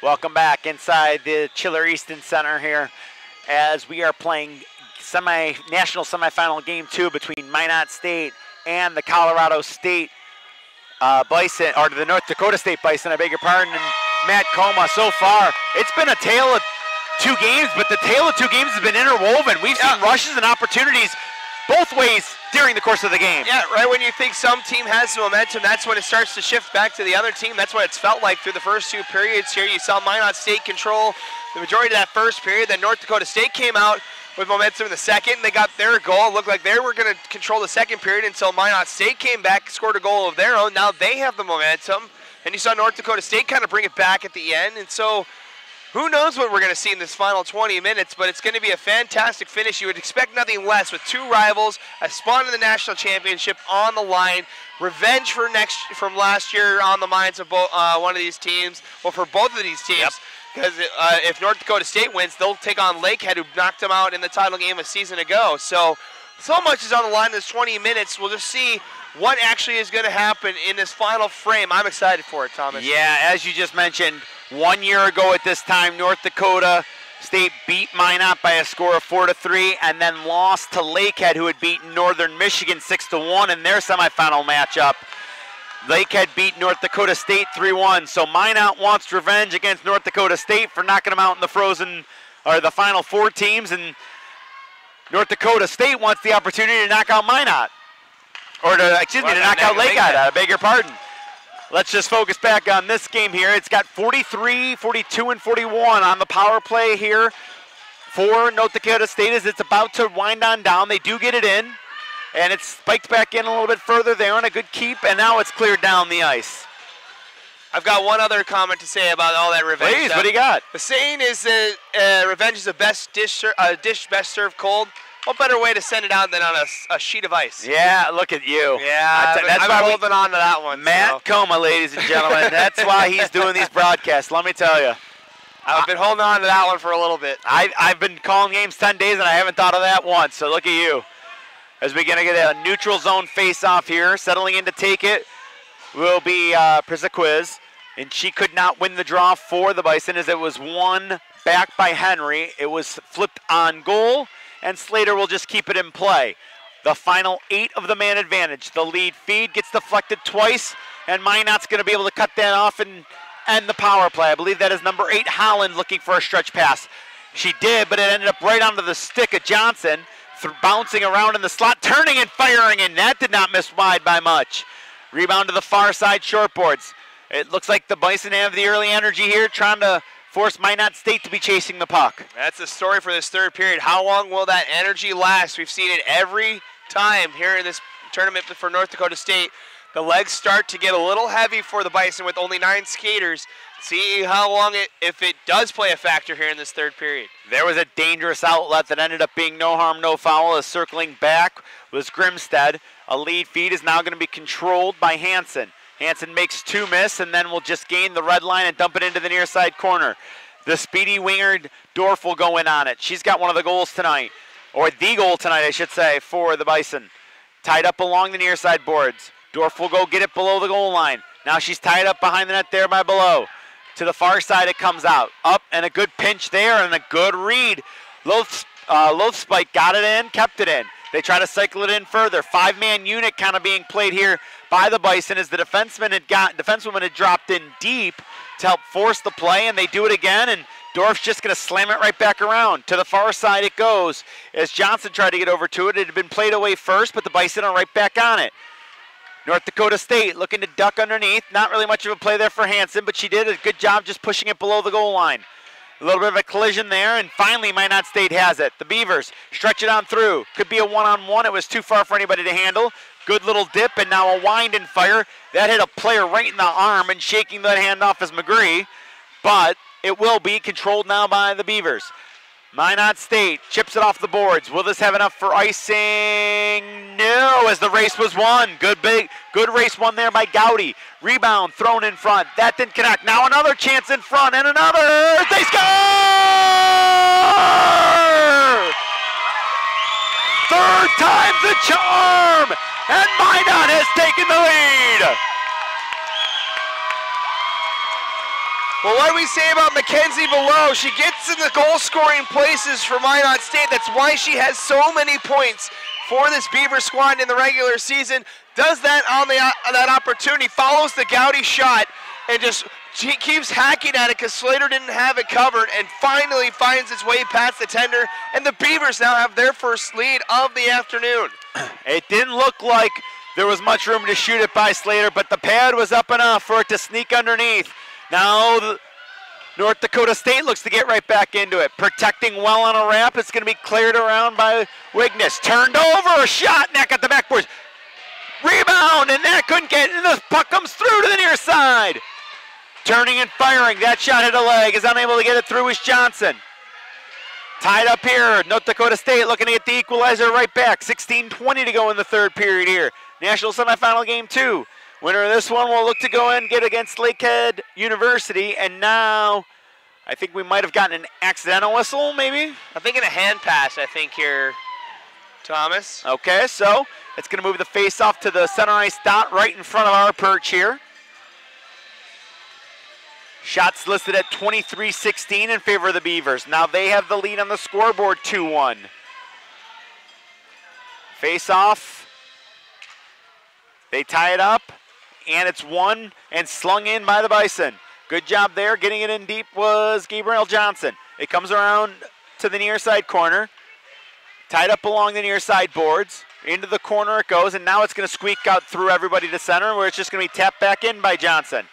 Welcome back inside the Chiller Easton Center here as we are playing national semifinal game 2 between Minot State and the Colorado State Bison, or the North Dakota State Bison, I beg your pardon, and Matt Coma. So far, it's been a tale of 2 games, but the tale of 2 games has been interwoven. We've seen rushes and opportunities both ways during the course of the game. Yeah, right when you think some team has some momentum, that's when it starts to shift back to the other team. That's what it's felt like through the first 2 periods here. You saw Minot State control the majority of that first period. Then North Dakota State came out with momentum in the second, and they got their goal. It looked like they were going to control the second period until Minot State came back, scored a goal of their own. Now they have the momentum, and you saw North Dakota State kind of bring it back at the end. And so who knows what we're going to see in this final 20 minutes, but it's going to be a fantastic finish. You would expect nothing less with 2 rivals, a spot in the national championship on the line, revenge from last year on the minds of one of these teams, well, for both of these teams. Because if North Dakota State wins, they'll take on Lakehead, who knocked them out in the title game a season ago. So much is on the line in this 20 minutes. We'll just see what actually is going to happen in this final frame. I'm excited for it, Thomas. Yeah, as you just mentioned, 1 year ago at this time, North Dakota State beat Minot by a score of 4-3, and then lost to Lakehead, who had beaten Northern Michigan 6-1 in their semifinal matchup. Lakehead beat North Dakota State 3-1, so Minot wants revenge against North Dakota State for knocking them out in the final 4 teams, and North Dakota State wants the opportunity to knock out Minot, or to knock out Lakehead. I beg your pardon. Let's just focus back on this game here. It's got 43, 42, and 41 on the power play here for North Dakota State as it's about to wind on down. They do get it in, and it's spiked back in a little bit further. They're on a good keep, and now it's cleared down the ice. I've got one other comment to say about all that revenge Please, stuff. what do you got? The saying is that revenge is a dish best served cold. What better way to send it out than on a sheet of ice? Yeah, look at you. Yeah, I'm holding on to that one. Matt Coma, ladies and gentlemen. That's why he's doing these broadcasts, let me tell you. I've been holding on to that one for a little bit. I've been calling games 10 days, and I haven't thought of that once, so look at you. As we're going to get a neutral zone face-off here, settling in to take it will be Prisaquiz, and she could not win the draw for the Bison as it was won back by Henry. It was flipped on goal, and Slater will just keep it in play. The final 8 of the man advantage. The lead feed gets deflected twice, and Minot's going to be able to cut that off and end the power play. I believe that is number 8, Holland, looking for a stretch pass. She did, but it ended up right onto the stick of Johnson, bouncing around in the slot, turning and firing, and that did not miss wide by much. Rebound to the far side, shortboards. It looks like the Bison have the early energy here, trying to force Minot State to be chasing the puck. That's the story for this third period. How long will that energy last? We've seen it every time here in this tournament for North Dakota State. The legs start to get a little heavy for the Bison with only 9 skaters. See how long if it does play a factor here in this third period. There was a dangerous outlet that ended up being no harm, no foul, as circling back was Grimstead. A lead feed is now going to be controlled by Hansen. Hansen makes 2 miss, and then will just gain the red line and dump it into the near side corner. The speedy winger Dorf will go in on it. She's got one of the goals tonight, or the goal tonight, I should say, for the Bison. Tied up along the near side boards. Dorf will go get it below the goal line. Now she's tied up behind the net there by Below. To the far side it comes out. Up, and a good pinch there, and a good read. Lothspike got it in, kept it in. They try to cycle it in further. 5-man unit kind of being played here by the Bison as the defensewoman had dropped in deep to help force the play, and they do it again, and Dorf's just going to slam it right back around. To the far side it goes as Johnson tried to get over to it. It had been played away first, but the Bison are right back on it. North Dakota State looking to duck underneath. Not really much of a play there for Hansen, but she did a good job just pushing it below the goal line. A little bit of a collision there, and finally Minot State has it. The Beavers stretch it on through. Could be a one-on-one. It was too far for anybody to handle. Good little dip, and now a wind and fire. That hit a player right in the arm, and shaking that hand off is McGree. But it will be controlled now by the Beavers. Minot State chips it off the boards. Will this have enough for icing? No, as the race was won. Good race won there by Gowdy. Rebound thrown in front. That didn't connect. Now another chance in front, and another. They score! Third time's the charm, and Minot has taken the lead. Well, what do we say about Mackenzie Below? She gets in the goal-scoring places for Minot State. That's why she has so many points for this Beaver squad in the regular season. Does that on that opportunity, follows the Gowdy shot, and just she keeps hacking at it because Slater didn't have it covered, and finally finds its way past the tender, and the Beavers now have their first lead of the afternoon. It didn't look like there was much room to shoot it by Slater, but the pad was up enough for it to sneak underneath. Now North Dakota State looks to get right back into it. Protecting well on a wrap. It's going to be cleared around by Wigness. Turned over, a shot, and that got the backboards. Rebound, and that couldn't get, and the puck comes through to the near side. Turning and firing, that shot hit a leg, is unable to get it through is Johnson. Tied up here, North Dakota State looking to get the equalizer right back. 16:20 to go in the third period here. National semifinal game 2. Winner of this one will look to go in and get against Lakehead University, and now I think we might have gotten an accidental whistle, maybe? I'm thinking a hand pass, I think, here, Thomas. Okay, so it's going to move the face-off to the center ice dot right in front of our perch here. Shots listed at 23-16 in favor of the Beavers. Now they have the lead on the scoreboard, 2-1. Face-off. They tie it up, and it's won and slung in by the Bison. Good job there. Getting it in deep was Gabriel Johnson. It comes around to the near side corner. Tied up along the near side boards. Into the corner it goes, and now it's going to squeak out through everybody to center, where it's just going to be tapped back in by Johnson.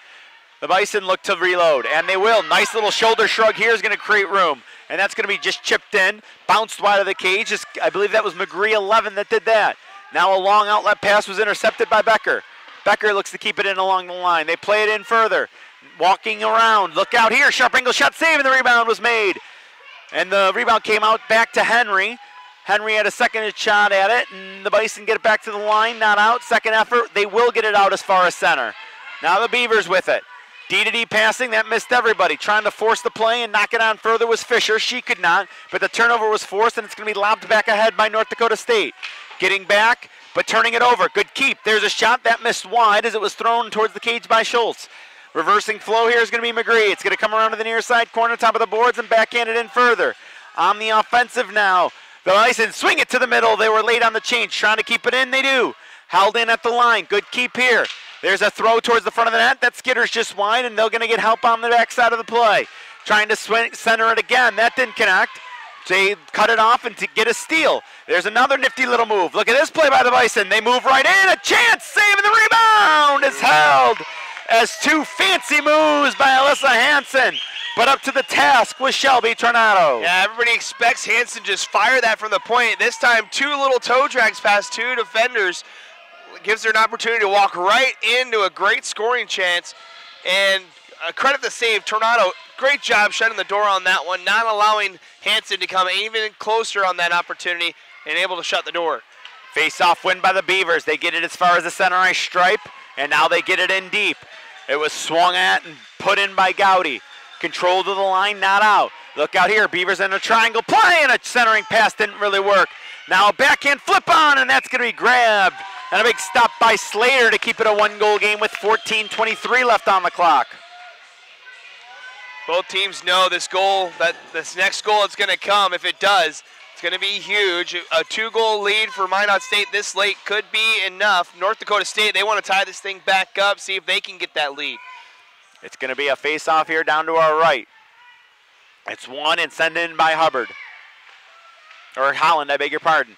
The Bison look to reload, and they will. Nice little shoulder shrug here is going to create room, and that's going to be just chipped in, bounced wide of the cage. I believe that was McGree 11 that did that. Now a long outlet pass was intercepted by Becker. Becker looks to keep it in along the line. They play it in further. Walking around, look out here, sharp angle shot save, and the rebound was made. And the rebound came out back to Henry. Henry had a second shot at it, and the Bison get it back to the line, not out. Second effort, they will get it out as far as center. Now the Beavers with it. D-to-D passing, that missed everybody. Trying to force the play and knock it on further was Fisher. She could not, but the turnover was forced, and it's going to be lobbed back ahead by North Dakota State. Getting back, but turning it over. Good keep. There's a shot that missed wide as it was thrown towards the cage by Schultz. Reversing flow here is going to be McGree. It's going to come around to the near side corner, top of the boards, and backhand it in further. On the offensive now. The Bison swing it to the middle. They were late on the change, trying to keep it in. They do. Held in at the line. Good keep here. There's a throw towards the front of the net. That skitter's just wide, and they're going to get help on the backside of the play. Trying to center it again. That didn't connect. They cut it off and to get a steal. There's another nifty little move. Look at this play by the Bison. They move right in. A chance. Save, and the rebound is held as two fancy moves by Alyssa Hansen. But up to the task was Shelby Tornado. Yeah, everybody expects Hansen just fire that from the point. This time, two little toe drags past two defenders. Gives her an opportunity to walk right into a great scoring chance. And credit the save, Tornado. Great job shutting the door on that one, not allowing Hansen to come even closer on that opportunity and able to shut the door. Face-off win by the Beavers. They get it as far as the center ice stripe, and now they get it in deep. It was swung at and put in by Gowdy. Control to the line, not out. Look out here, Beavers in a triangle play, and a centering pass didn't really work. Now a backhand flip on, and that's going to be grabbed. And a big stop by Slater to keep it a one-goal game with 14:23 left on the clock. Both teams know this next goal is going to come. If it does, it's going to be huge. A two-goal lead for Minot State this late could be enough. North Dakota State, they want to tie this thing back up, see if they can get that lead. It's going to be a face-off here down to our right. It's won and sent in by Hubbard. Or Holland, I beg your pardon.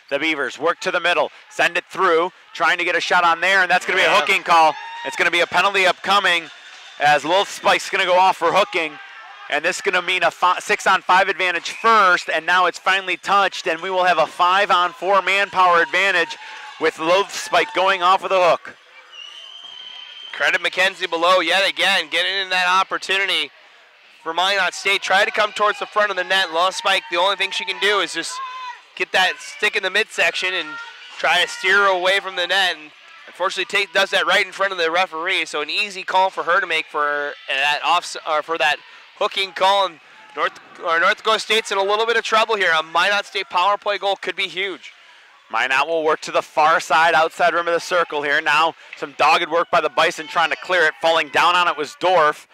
The Beavers work to the middle, send it through, trying to get a shot on there, and that's going to be a hooking call. It's going to be a penalty upcoming as Lil Spike's going to go off for hooking, and this is going to mean a 6-on-5 advantage first, and now it's finally touched, and we will have a 5-on-4 manpower advantage with Lil Spike going off with a hook. Credit Mackenzie Below yet again, getting in that opportunity for Minot State. Try to come towards the front of the net. Lil Spike, the only thing she can do is just get that stick in the midsection and try to steer her away from the net. And unfortunately, Tate does that right in front of the referee. So an easy call for her to make for that hooking call. And North Dakota State's in a little bit of trouble here. A Minot State power play goal could be huge. Minot will work to the far side, outside rim of the circle here. Now some dogged work by the Bison trying to clear it. Falling down on it was Dorf.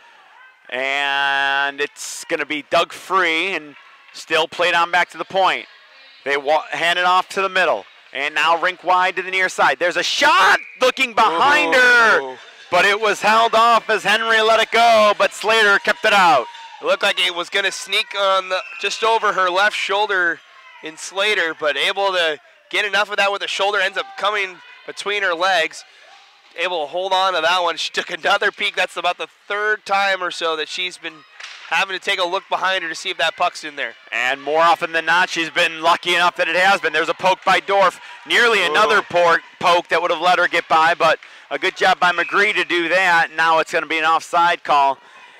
And it's going to be dug free and still played on back to the point. They hand it off to the middle. And now rink wide to the near side. There's a shot looking behind her. But it was held off as Henry let it go, but Slater kept it out. It looked like it was going to sneak on just over her left shoulder in Slater, but able to get enough of that with the shoulder, ends up coming between her legs. Able to hold on to that one. She took another peek. That's about the third time or so that she's been having to take a look behind her to see if that puck's in there. And more often than not, she's been lucky enough that it has been. There's a poke by Dorf. Nearly another poke that would have let her get by, but a good job by McGree to do that. Now it's going to be an offside call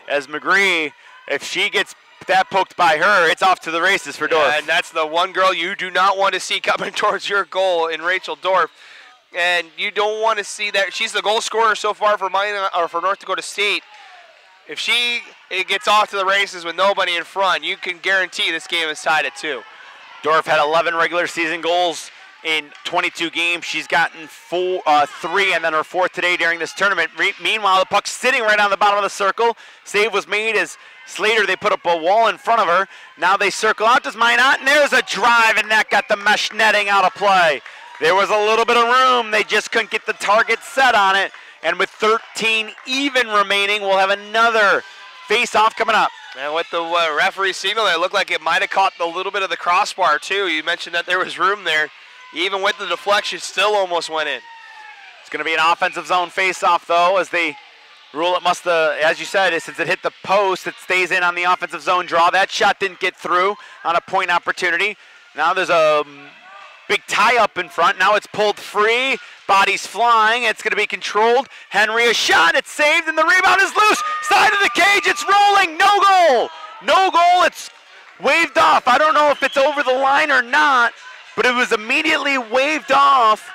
as McGree, if she gets that poked by her, it's off to the races for Dorf. And that's the one girl you do not want to see coming towards your goal in Rachel Dorf. And you don't want to see that. She's the goal scorer so far for for North Dakota State. If it gets off to the races with nobody in front, you can guarantee this game is tied at 2. Dorf had 11 regular season goals in 22 games. She's gotten 3 and then her 4th today during this tournament. Meanwhile, the puck's sitting right on the bottom of the circle. Save was made as Slater, they put up a wall in front of her. Now they circle out to Minot, and there's a drive, and that got the mesh netting out of play. There was a little bit of room. They just couldn't get the target set on it. And with 13 even remaining, we'll have another face-off coming up. And with the referee signal, it looked like it might have caught a little bit of the crossbar, too. You mentioned that there was room there. Even with the deflection, still almost went in. It's going to be an offensive zone face-off, though, as they rule it must have, as you said, since it hit the post, it stays in on the offensive zone draw. That shot didn't get through on a point opportunity. Now there's a big tie-up in front. Now it's pulled free. Bodies flying. It's going to be controlled. Henry, a shot. It's saved, and the rebound is loose. Side of the cage. It's rolling. No goal. No goal. It's waved off. I don't know if it's over the line or not, but it was immediately waved off.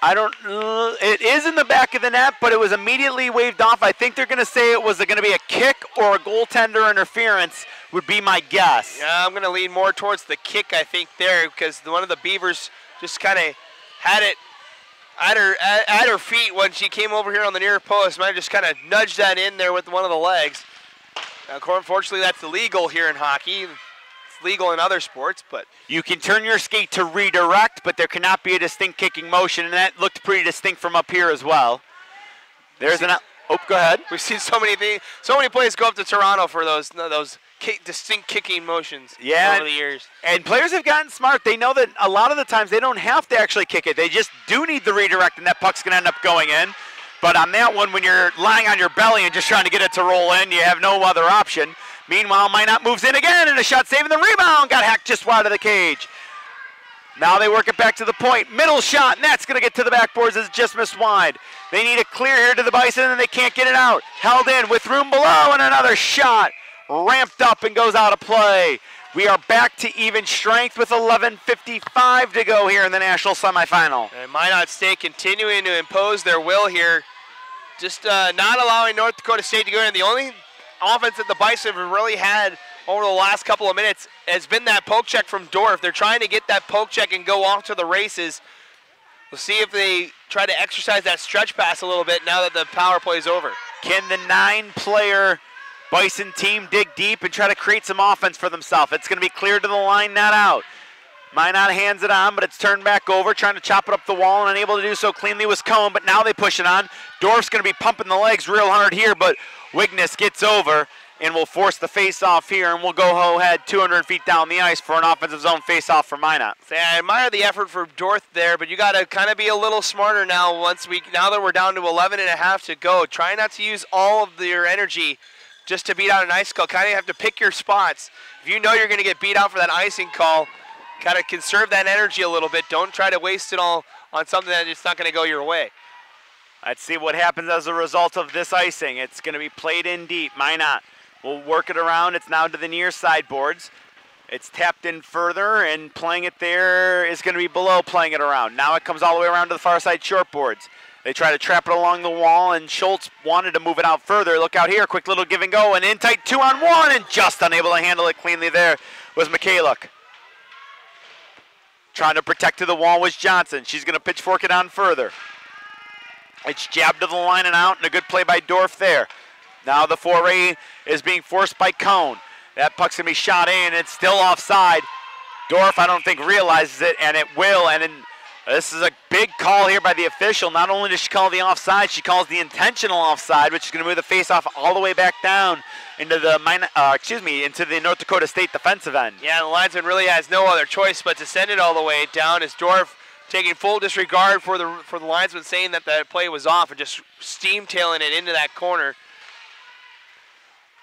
It is in the back of the net, but it was immediately waved off. I think they're going to say it was going to be a kick or a goaltender interference would be my guess. Yeah, I'm going to lean more towards the kick, I think, there, because one of the Beavers just kind of had it at her feet when she came over here on the near post. Might have just kind of nudged that in there with one of the legs. Now, unfortunately, that's illegal here in hockey. It's legal in other sports, but you can turn your skate to redirect, but there cannot be a distinct kicking motion, and that looked pretty distinct from up here as well. There's an go ahead. We've seen so many plays go up to Toronto for those distinct kicking motions over the years. And players have gotten smart. They know that a lot of the times they don't have to actually kick it. They just do need the redirect, and that puck's going to end up going in. But on that one, when you're lying on your belly and just trying to get it to roll in, you have no other option. Meanwhile, Minot moves in again, and a shot saving the rebound. Got hacked just wide of the cage. Now they work it back to the point. Middle shot, and that's going to get to the backboards as it just missed wide. They need a clear here to the Bison, and they can't get it out. Held in with room below, and another shot. Ramped up and goes out of play. We are back to even strength with 11:55 to go here in the national semifinal. And Minot State continuing to impose their will here. Just not allowing North Dakota State to go in. The only offense that the Bison have really had over the last couple of minutes has been that poke check from Dorf. They're trying to get that poke check and go off to the races. We'll see if they try to exercise that stretch pass a little bit now that the power play is over. Can the 9-player Bison team dig deep and try to create some offense for themselves? It's going to be cleared to the line, not out. Minot hands it on, but it's turned back over, trying to chop it up the wall, and unable to do so cleanly was Cohen, but now they push it on. Dorf's going to be pumping the legs real hard here, but Wigness gets over and will force the face-off here, and we'll go ahead 200 feet down the ice for an offensive zone face-off for Minot. I admire the effort for Dorf there, but you got to kind of be a little smarter now now that we're down to 11.5 to go. Try not to use all of your energy just to beat out an ice call. Kind of have to pick your spots. If you know you're going to get beat out for that icing call, kind of conserve that energy a little bit. Don't try to waste it all on something that it's not going to go your way. Let's see what happens as a result of this icing. It's going to be played in deep. Minot will work it around. It's now to the near sideboards. It's tapped in further, and playing it there is going to be below playing it around. Now it comes all the way around to the far side short boards. They try to trap it along the wall, and Schultz wanted to move it out further. Look out here, quick little give and go, and in tight 2-on-1, and just unable to handle it cleanly there was Mikhailuk. Trying to protect to the wall was Johnson. She's going to pitchfork it on further. It's jabbed to the line and out, and a good play by Dorf there. Now the foray is being forced by Cone. That puck's going to be shot in. It's still offside. Dorf, I don't think, realizes it, and it will, and this is a big call here by the official. Not only does she call the offside, she calls the intentional offside, which is going to move the faceoff all the way back down into the into the North Dakota State defensive end. Yeah, the linesman really has no other choice but to send it all the way down as Dorf taking full disregard for the linesman saying that that play was off and just steamtailing it into that corner.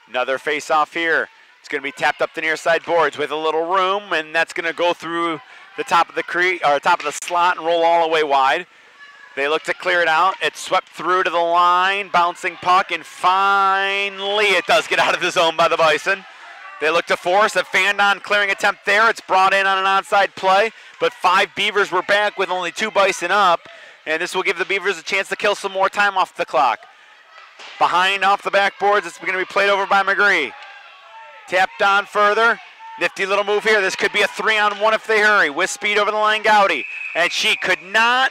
Another faceoff here. It's going to be tapped up the near side boards with a little room, and that's going to go through the top of the slot and roll all the way wide. They look to clear it out. It's swept through to the line, bouncing puck, and finally it does get out of the zone by the Bison. They look to force a fan-on clearing attempt there. It's brought in on an onside play, but 5 Beavers were back with only 2 Bison up, and this will give the Beavers a chance to kill some more time off the clock. Behind off the backboards, it's going to be played over by McGree. Tapped on further. Nifty little move here. This could be a 3-on-1 if they hurry. With speed over the line, Gowdy. And she could not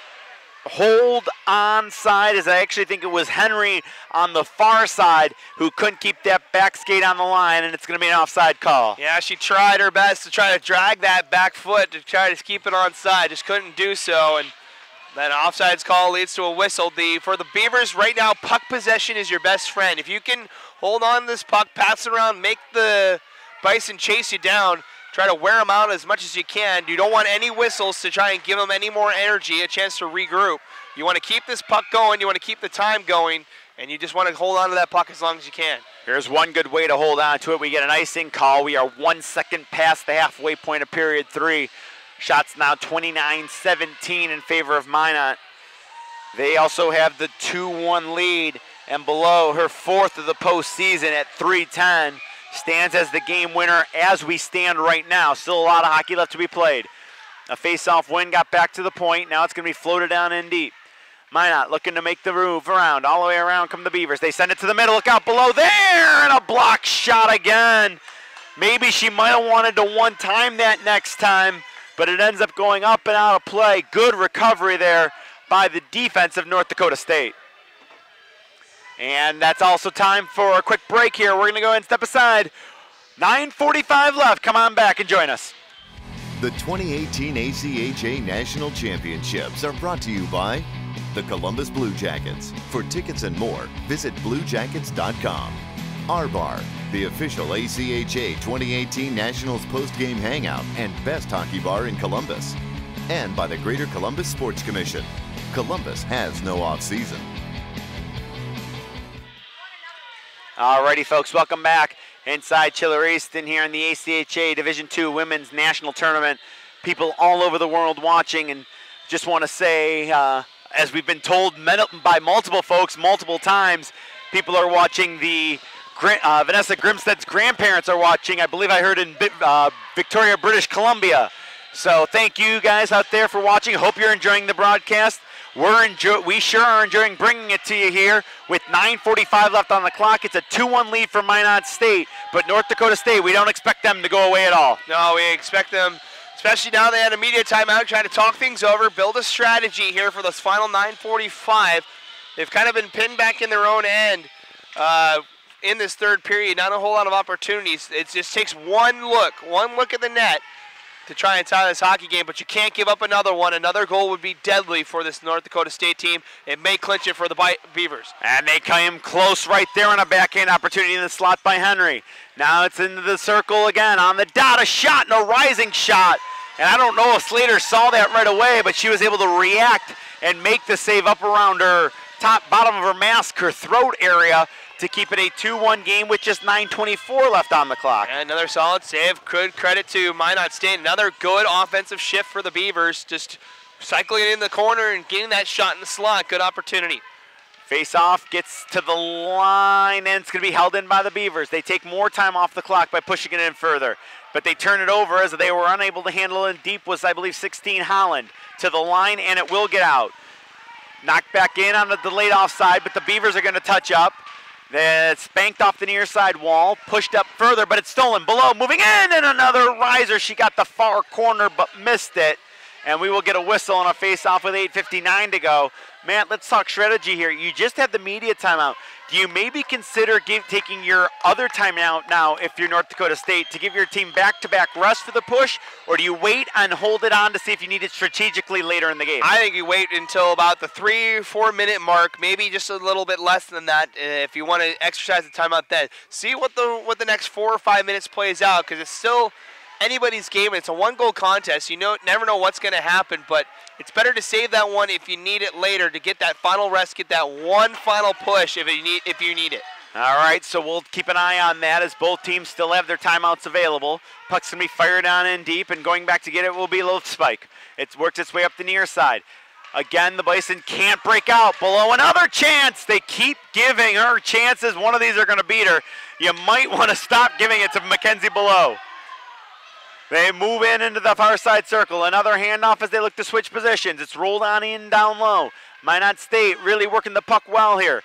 hold onside, as I actually think it was Henry on the far side who couldn't keep that back skate on the line, and it's going to be an offside call. Yeah, she tried her best to try to drag that back foot to try to keep it onside. Just couldn't do so, and that offsides call leads to a whistle. For the Beavers right now, puck possession is your best friend. If you can hold on to this puck, pass it around, make the Bison chase you down, try to wear them out as much as you can. You don't want any whistles to try and give them any more energy, a chance to regroup. You want to keep this puck going, you want to keep the time going, and you just want to hold on to that puck as long as you can. Here's one good way to hold on to it. We get an icing call. We are 1 second past the halfway point of period 3. Shots now 29-17 in favor of Minot. They also have the 2-1 lead, and below her 4th of the postseason at 3-10. Stands as the game winner as we stand right now. Still a lot of hockey left to be played. A face-off win got back to the point. Now it's going to be floated down in deep. Minot looking to make the move around. All the way around come the Beavers. They send it to the middle. Look out below there, and a block shot again. Maybe she might have wanted to one-time that next time, but it ends up going up and out of play. Good recovery there by the defense of North Dakota State. And that's also time for a quick break here. We're going to go ahead and step aside. 9:45 left. Come on back and join us. The 2018 ACHA National Championships are brought to you by the Columbus Blue Jackets. For tickets and more, visit bluejackets.com. R-Bar, the official ACHA 2018 Nationals postgame hangout and best hockey bar in Columbus. And by the Greater Columbus Sports Commission. Columbus has no off-season. Alrighty, folks, welcome back inside Chiller Easton here in the ACHA Division II Women's National Tournament. People all over the world watching, and just want to say, as we've been told by multiple folks multiple times, people are watching Vanessa Grimstead's grandparents are watching. I believe I heard in Victoria, British Columbia. So thank you guys out there for watching. Hope you're enjoying the broadcast. We sure are enjoying bringing it to you here with 9:45 left on the clock. It's a 2-1 lead for Minot State, but North Dakota State, we don't expect them to go away at all. No, we expect them, especially now they had a media timeout, trying to talk things over, build a strategy here for this final 9:45. They've kind of been pinned back in their own end in this third period. Not a whole lot of opportunities. It just takes one look at the net to try and tie this hockey game, but you can't give up another one. Another goal would be deadly for this North Dakota State team. It may clinch it for the Beavers. And they came close right there on a backhand opportunity in the slot by Henry. Now it's into the circle again on the dot, a shot and a rising shot. And I don't know if Slater saw that right away, but she was able to react and make the save up around her bottom of her mask, her throat area, to keep it a 2-1 game with just 9:24 left on the clock. And another solid save. Good credit to Minot State. Another good offensive shift for the Beavers. Just cycling it in the corner and getting that shot in the slot. Good opportunity. Face-off gets to the line, and it's going to be held in by the Beavers. They take more time off the clock by pushing it in further. But they turn it over as they were unable to handle it. Deep was, I believe, 16 Holland to the line, and it will get out. Knocked back in on the delayed offside, but the Beavers are going to touch up. It's spanked off the near side wall, pushed up further, but it's stolen. Below, moving in, and another riser. She got the far corner, but missed it. And we will get a whistle on a face-off with 8:59 to go. Matt, let's talk strategy here. You just had the media timeout. Do you maybe consider taking your other timeout now, if you're North Dakota State, to give your team back-to-back rest for the push, or do you wait and hold it on to see if you need it strategically later in the game? I think you wait until about the 3-4 minute mark, maybe just a little bit less than that, if you want to exercise the timeout then. See what the next 4 or 5 minutes plays out, because it's still anybody's game, and it's a one-goal contest. You never know what's going to happen, but it's better to save that one if you need it later to get that final rest, get that one final push if you need it. All right, so we'll keep an eye on that as both teams still have their timeouts available. Puck's going to be fired on in deep, and going back to get it will be Loth Spike. It's worked its way up the near side. Again, the Bison can't break out. Below, another chance. They keep giving her chances. One of these are going to beat her. You might want to stop giving it to Mackenzie Below. They move into the far side circle. Another handoff as they look to switch positions. It's rolled on in down low. Minot State really working the puck well here.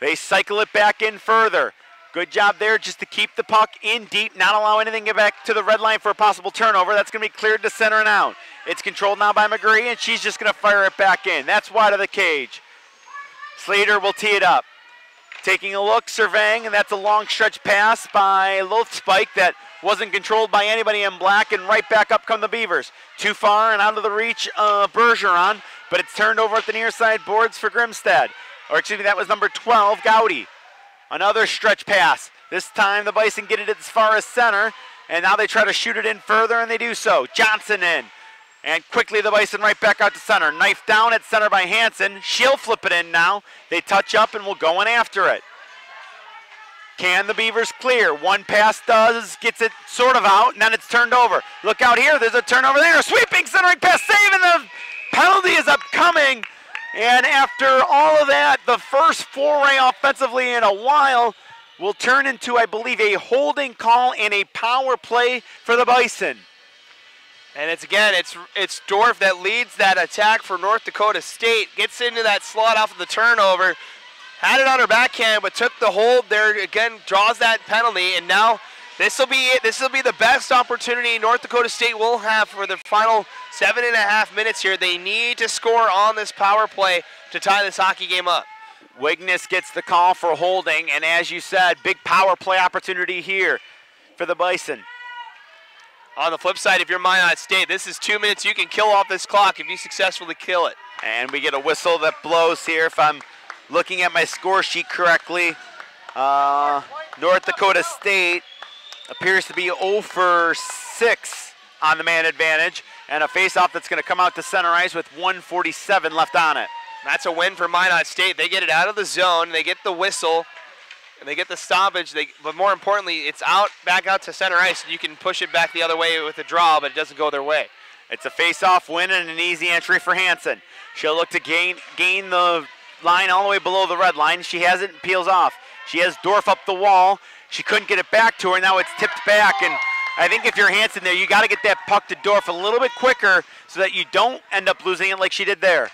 They cycle it back in further. Good job there just to keep the puck in deep, not allow anything to get back to the red line for a possible turnover. That's going to be cleared to center and out. It's controlled now by McGree, and she's just going to fire it back in. That's wide of the cage. Slater will tee it up. Taking a look, surveying, and that's a long stretch pass by Loth Spike that wasn't controlled by anybody in black, and right back up come the Beavers. Too far and out of the reach of Bergeron, but it's turned over at the near side boards for Grimstad. Or excuse me, that was number 12, Gowdy. Another stretch pass. This time the Bison get it as far as center, and now they try to shoot it in further, and they do so. Johnson in. And quickly the Bison right back out to center. Knife down at center by Hansen. She'll flip it in now. They touch up and will go in after it. Can the Beavers clear? One pass gets it sort of out, and then it's turned over. Look out here, there's a turnover there. Sweeping centering pass, saving the penalty is upcoming. And after all of that, the first foray offensively in a while will turn into, I believe, a holding call and a power play for the Bison. And it's Dorf that leads that attack for North Dakota State. Gets into that slot off of the turnover. Had it on her backhand, but took the hold there. Again, draws that penalty, and now this will be it. This will be the best opportunity North Dakota State will have for the final 7.5 minutes here. They need to score on this power play to tie this hockey game up. Wigness gets the call for holding, and as you said, big power play opportunity here for the Bison. On the flip side, if you're Minot State, this is 2 minutes you can kill off this clock if you successfully kill it. And we get a whistle that blows here. If I'm looking at my score sheet correctly, North Dakota State appears to be 0 for 6 on the man advantage, and a face-off that's going to come out to center ice with 1:47 left on it. That's a win for Minot State. They get it out of the zone, they get the whistle, and they get the stoppage, but more importantly, it's back out to center ice, and you can push it back the other way with a draw, but it doesn't go their way. It's a face-off win and an easy entry for Hansen. She'll look to gain the line all the way below the red line. She has it and peels off. She has Dorf up the wall. She couldn't get it back to her. Now it's tipped back, and I think if you're Hansen there, you got to get that puck to Dorf a little bit quicker so that you don't end up losing it like she did there.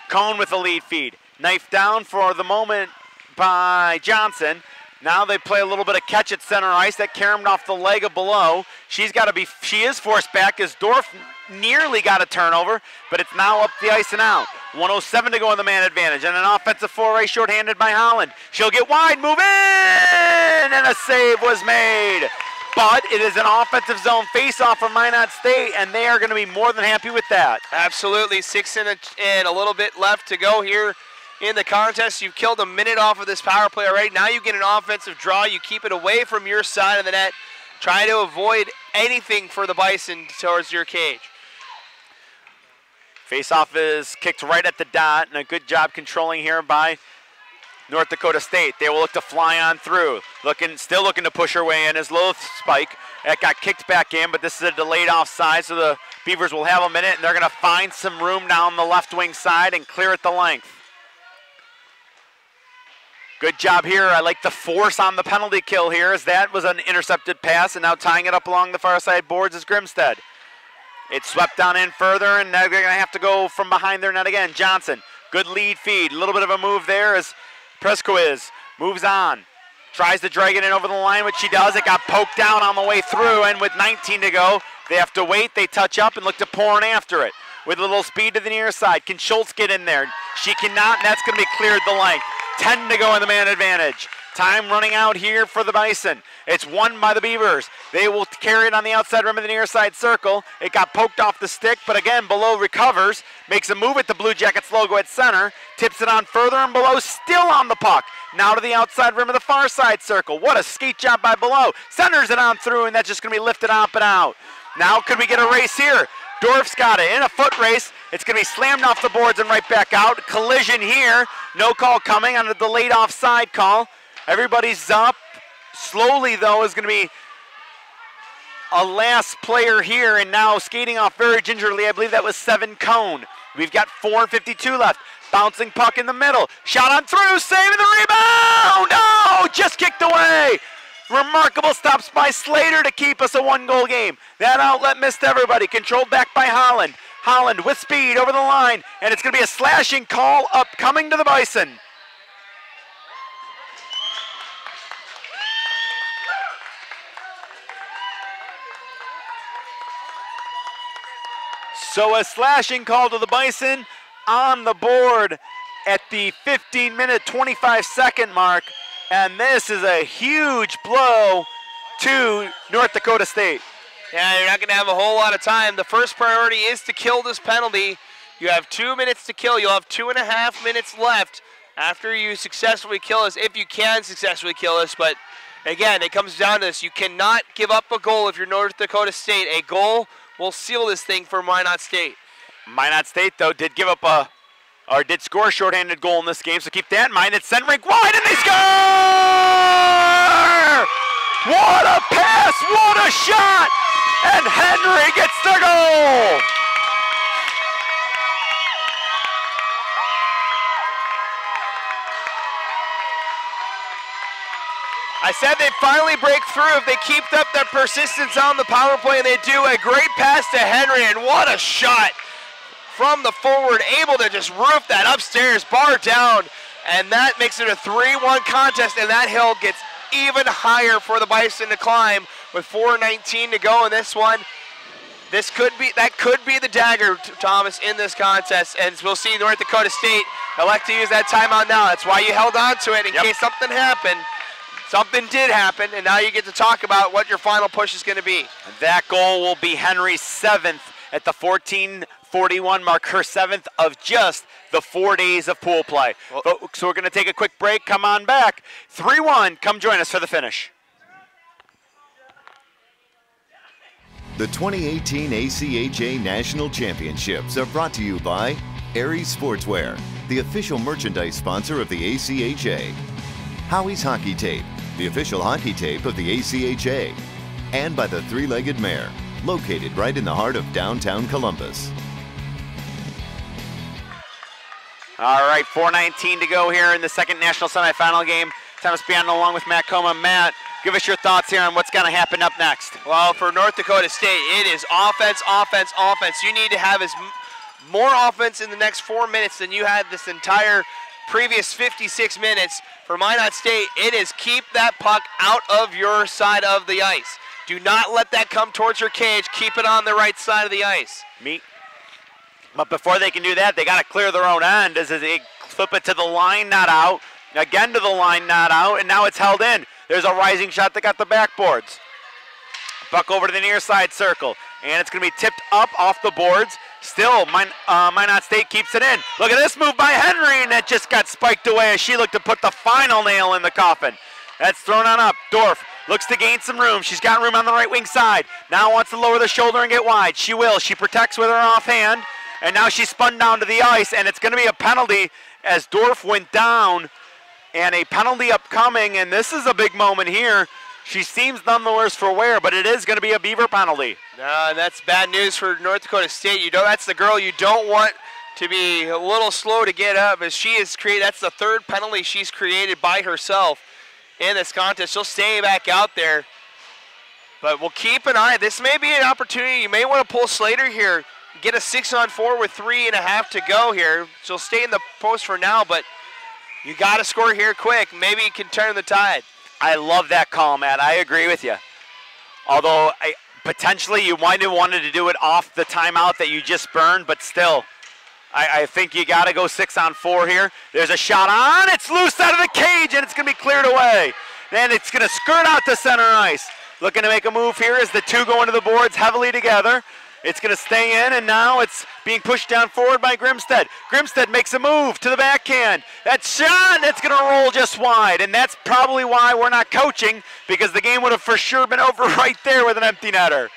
Cohn with a lead feed. Knife down for the moment by Johnson. Now they play a little bit of catch at center ice. That caromed off the leg of Below. She is forced back as Dorf nearly got a turnover, but it's now up the ice and out. 1:07 to go in the man advantage, and an offensive foray shorthanded by Holland. She'll get wide, move in, and a save was made. But it is an offensive zone face-off for Minot State, and they are going to be more than happy with that. Absolutely, 6 and a little bit left to go here in the contest. You've killed a minute off of this power play already. Now you get an offensive draw. You keep it away from your side of the net. Try to avoid anything for the Bison towards your cage. Face-off is kicked right at the dot, and a good job controlling here by North Dakota State. They will look to fly on through. Still looking to push her way in is Loth Spike. That got kicked back in, but this is a delayed offside, so the Beavers will have a minute, and they're going to find some room down the left wing side and clear it the length. Good job here. I like the force on the penalty kill here, as that was an intercepted pass, and now tying it up along the far side boards is Grimstad. It's swept down in further, and now they're going to have to go from behind their net again. Johnson Good lead feed. A little bit of a move there as Prescoiz moves on. Tries to drag it in over the line, which she does. It got poked down on the way through, and with 19 to go, they have to wait. They touch up and look to pour in after it. With a little speed to the near side. Can Schultz get in there? She cannot, and that's going to be cleared the length. 10 to go in the man advantage. Time running out here for the Bison. It's won by the Beavers. They will carry it on the outside rim of the near side circle. It got poked off the stick, but again, Below recovers. Makes a move at the Blue Jackets logo at center. Tips it on further, and Below still on the puck. Now to the outside rim of the far side circle. What a skate job by Below. Centers it on through, and that's just going to be lifted up and out. Now could we get a race here? Dorf's got it in a foot race. It's going to be slammed off the boards and right back out. Collision here. No call coming on a delayed offside call. Everybody's up. Slowly, though, is going to be a last player here, and now skating off very gingerly. I believe that was 7 Cone. We've got 4:52 left. Bouncing puck in the middle. Shot on through. Saving the rebound. Oh, just kicked away. Remarkable stops by Slater to keep us a 1-goal game. That outlet missed everybody. Controlled back by Holland. Holland with speed over the line, and it's going to be a slashing call upcoming to the Bison. So a slashing call to the Bison on the board at the 15-minute, 25-second mark. And this is a huge blow to North Dakota State. Yeah, you're not going to have a whole lot of time. The first priority is to kill this penalty. You have 2 minutes to kill. You'll have 2.5 minutes left after you successfully kill this, if you can successfully kill this. But again, it comes down to this. You cannot give up a goal if you're North Dakota State. A goal will seal this thing for Minot State. Minot State, though, did give up did score a shorthanded goal in this game, so keep that in mind. It's sent rink wide, and they score! What a pass, what a shot! And Henry gets the goal! I said they'd finally break through if they keep up their persistence on the power play, and they do. A great pass to Henry, and what a shot from the forward, able to just roof that upstairs, bar down, and that makes it a 3-1 contest, and that hill gets even higher for the Bison to climb with 4:19 to go in this one. That could be the dagger, Thomas, in this contest, and we'll see North Dakota State elect to use that timeout now. That's why you held on to it in case something happened. Something did happen, and now you get to talk about what your final push is going to be. That goal will be Henry's 7th at the 14:41 mark, her 7th of just the 4 days of pool play. So we're going to take a quick break. Come on back. 3-1. Come join us for the finish. The 2018 ACHA National Championships are brought to you by Aries Sportswear, the official merchandise sponsor of the ACHA. Howie's Hockey Tape, the official hockey tape of the ACHA. And by the Three-Legged Mare, located right in the heart of downtown Columbus. All right, 4:19 to go here in the second national semifinal game. Thomas Biano along with Matt Coma. Matt, give us your thoughts here on what's going to happen up next. Well, for North Dakota State, it is offense, offense, offense. You need to have more offense in the next 4 minutes than you had this entire previous 56 minutes. For Minot State, it is keep that puck out of your side of the ice. Do not let that come towards your cage. Keep it on the right side of the ice. But before they can do that, they got to clear their own end as they flip it to the line, not out. Again to the line, not out, and now it's held in. There's a rising shot that got the backboards. Puck over to the near side circle, and it's going to be tipped up off the boards. Still, Minot State keeps it in. Look at this move by Henry, and that just got spiked away as she looked to put the final nail in the coffin. That's thrown on up. Dorf looks to gain some room. She's got room on the right wing side. Now wants to lower the shoulder and get wide. She will. She protects with her offhand, and now she's spun down to the ice, and it's going to be a penalty as Dorf went down, and a penalty upcoming, and this is a big moment here. She seems none the worse for wear, but it is going to be a Beaver penalty. No, that's bad news for North Dakota State. That's the girl you don't want to be a little slow to get up, as she is created. That's the third penalty she's created by herself in this contest. She'll stay back out there, but we'll keep an eye. This may be an opportunity. You may want to pull Slater here. get a 6-on-4 with 3.5 to go here. She'll stay in the post for now, but you got to score here quick. Maybe you can turn the tide. I love that call, Matt. I agree with you. Although potentially you might have wanted to do it off the timeout that you just burned, but still, I think you got to go 6-on-4 here. There's a shot on. It's loose out of the cage, and it's going to be cleared away. Then it's going to skirt out to center ice. Looking to make a move here as the two go into the boards heavily together. It's going to stay in, and now it's being pushed down forward by Grimstead. Grimstead makes a move to the backhand. That shot, that's going to roll just wide, and that's probably why we're not coaching, because the game would have for sure been over right there with an empty netter.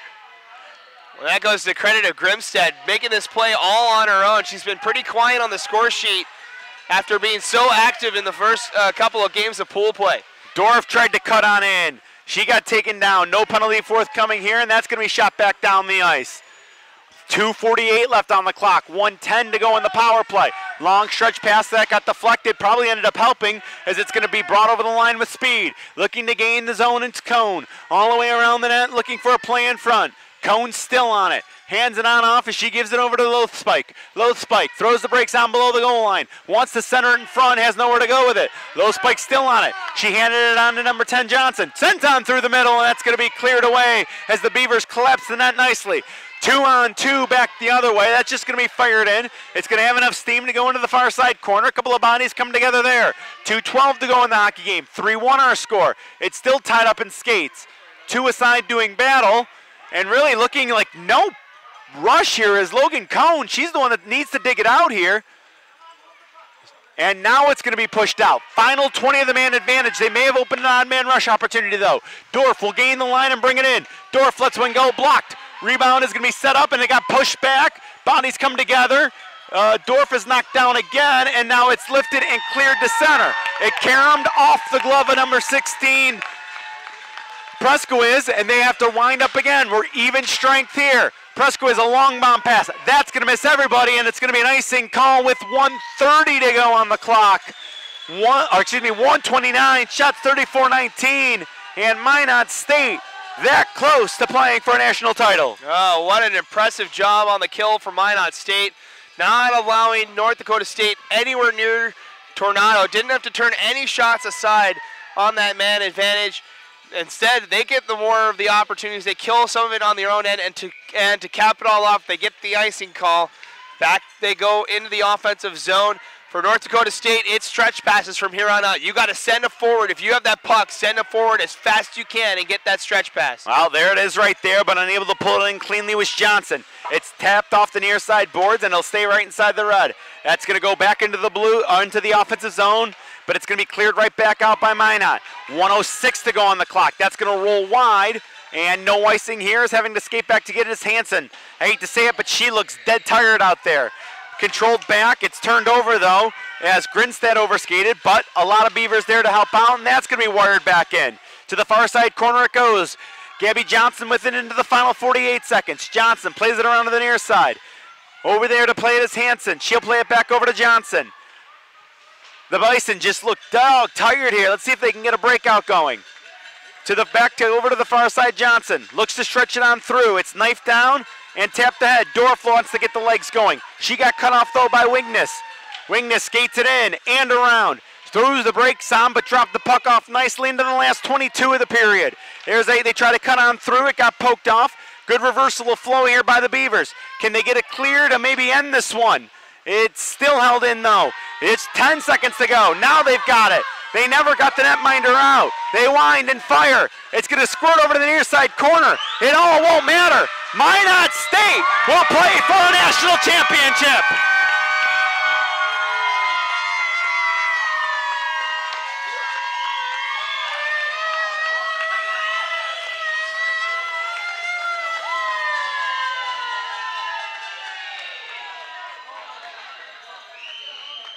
Well, that goes to the credit of Grimstead, making this play all on her own. She's been pretty quiet on the score sheet after being so active in the first couple of games of pool play. Dorf tried to cut on in. She got taken down. No penalty forthcoming here, and that's going to be shot back down the ice. 2:48 left on the clock. 1:10 to go in the power play. Long stretch pass that got deflected. Probably ended up helping as it's going to be brought over the line with speed. Looking to gain the zone, it's Cone. All the way around the net, looking for a play in front. Cone still on it. Hands it on off as she gives it over to Lothspike. Lothspike throws the brakes on below the goal line. Wants to center it in front, has nowhere to go with it. Lothspike still on it. She handed it on to number 10 Johnson. Sent on through the middle, and that's going to be cleared away as the Beavers collapse the net nicely. 2-on-2 back the other way. That's just going to be fired in. It's going to have enough steam to go into the far side corner. A couple of bodies come together there. 2:12 to go in the hockey game. 3-1 our score. It's still tied up in skates. Two aside doing battle, and really looking like no rush here is Logan Cone. She's the one that needs to dig it out here. And now it's going to be pushed out. Final 20 of the man advantage. They may have opened an odd man rush opportunity though. Dorf will gain the line and bring it in. Dorf lets one go, blocked. Rebound is going to be set up and it got pushed back. Bodies come together. Dorf is knocked down again, and now it's lifted and cleared to center. It caromed off the glove of number 16, Prescois, and they have to wind up again. We're even strength here. Prescois, a long bomb pass. That's going to miss everybody, and it's going to be an icing call with 1:30 to go on the clock. 1:29, shot 34-19, and Minot State that close to playing for a national title. Oh, what an impressive job on the kill for Minot State. Not allowing North Dakota State anywhere near Tornado. Didn't have to turn any shots aside on that man advantage. Instead, they get the more of the opportunities. They kill some of it on their own end, and to cap it all off, they get the icing call. Back they go into the offensive zone. For North Dakota State, it's stretch passes from here on out. You got to send it forward. If you have that puck, send it forward as fast as you can and get that stretch pass. Well, there it is right there, but unable to pull it in cleanly was Johnson. It's tapped off the near side boards, and it'll stay right inside the red. That's going to go back into the blue, into the offensive zone, but it's going to be cleared right back out by Minot. 1:06 to go on the clock. That's going to roll wide, and no icing here is having to skate back to get it as Hansen. I hate to say it, but she looks dead tired out there. Controlled back, it's turned over though, as Grinstead overskated, but a lot of Beavers there to help out, and that's going to be wired back in. To the far side corner it goes. Gabby Johnson with it into the final 48 seconds. Johnson plays it around to the near side. Over there to play it is Hansen. She'll play it back over to Johnson. The Bison just look tired here. Let's see if they can get a breakout going. Over to the far side, Johnson. Looks to stretch it on through. It's knifed down and tapped ahead. Dorf wants to get the legs going. She got cut off though by Wingness. Wingness skates it in and around. Throws the brakes on, but dropped the puck off nicely into the last 22 of the period. They try to cut on through. It got poked off. Good reversal of flow here by the Beavers. Can they get it clear to maybe end this one? It's still held in though. It's 10 seconds to go. Now they've got it. They never got the netminder out. They wind and fire. It's going to squirt over to the near side corner. It all won't matter. Minot State will play for a national championship.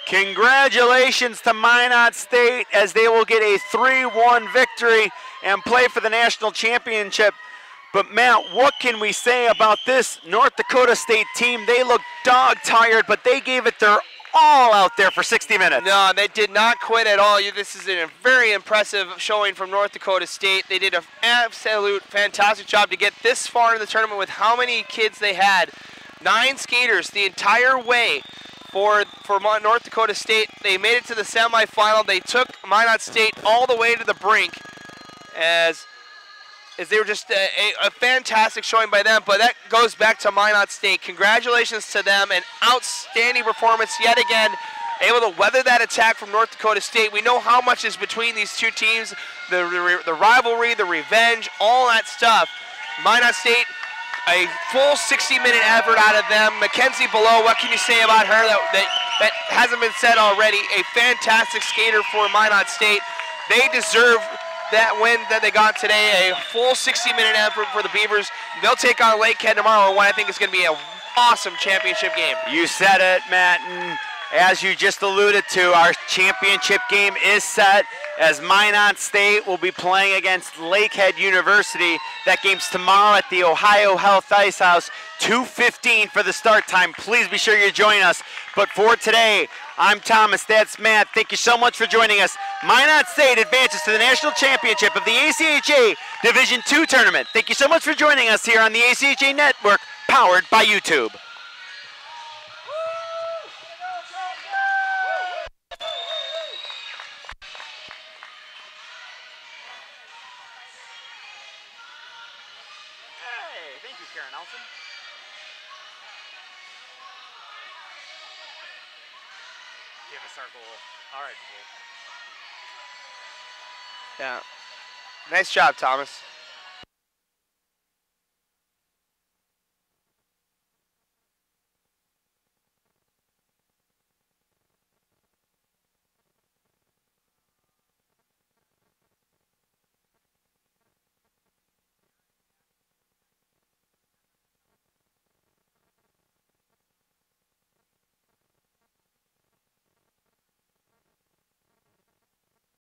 Congratulations to Minot State as they will get a 3-1 victory and play for the national championship. But Matt, what can we say about this North Dakota State team? They look dog tired, but they gave it their all out there for 60 minutes. No, they did not quit at all. This is a very impressive showing from North Dakota State. They did an absolute fantastic job to get this far in the tournament with how many kids they had 9 skaters the entire way for North Dakota State. They made it to the semifinal. They took Minot State all the way to the brink as they were just a fantastic showing by them. But that goes back to Minot State. Congratulations to them. An outstanding performance yet again. Able to weather that attack from North Dakota State. We know how much is between these two teams, the rivalry, the revenge, all that stuff. Minot State, a full 60-minute effort out of them. Mackenzie Below, what can you say about her that hasn't been said already? A fantastic skater for Minot State. They deserve that win that they got today. A full 60-minute effort for the Beavers. They'll take on Lakehead tomorrow in what I think is going to be an awesome championship game. You said it, Matt, and as you just alluded to, our championship game is set as Minot State will be playing against Lakehead University. That game's tomorrow at the Ohio Health Ice House, 2:15 for the start time. Please be sure you join us. But for today, I'm Thomas, that's Matt. Thank you so much for joining us. Minot State advances to the national championship of the ACHA Division II tournament. Thank you so much for joining us here on the ACHA Network, powered by YouTube. Nelson. Give us our goal. All right, Yeah. Nice job, Thomas.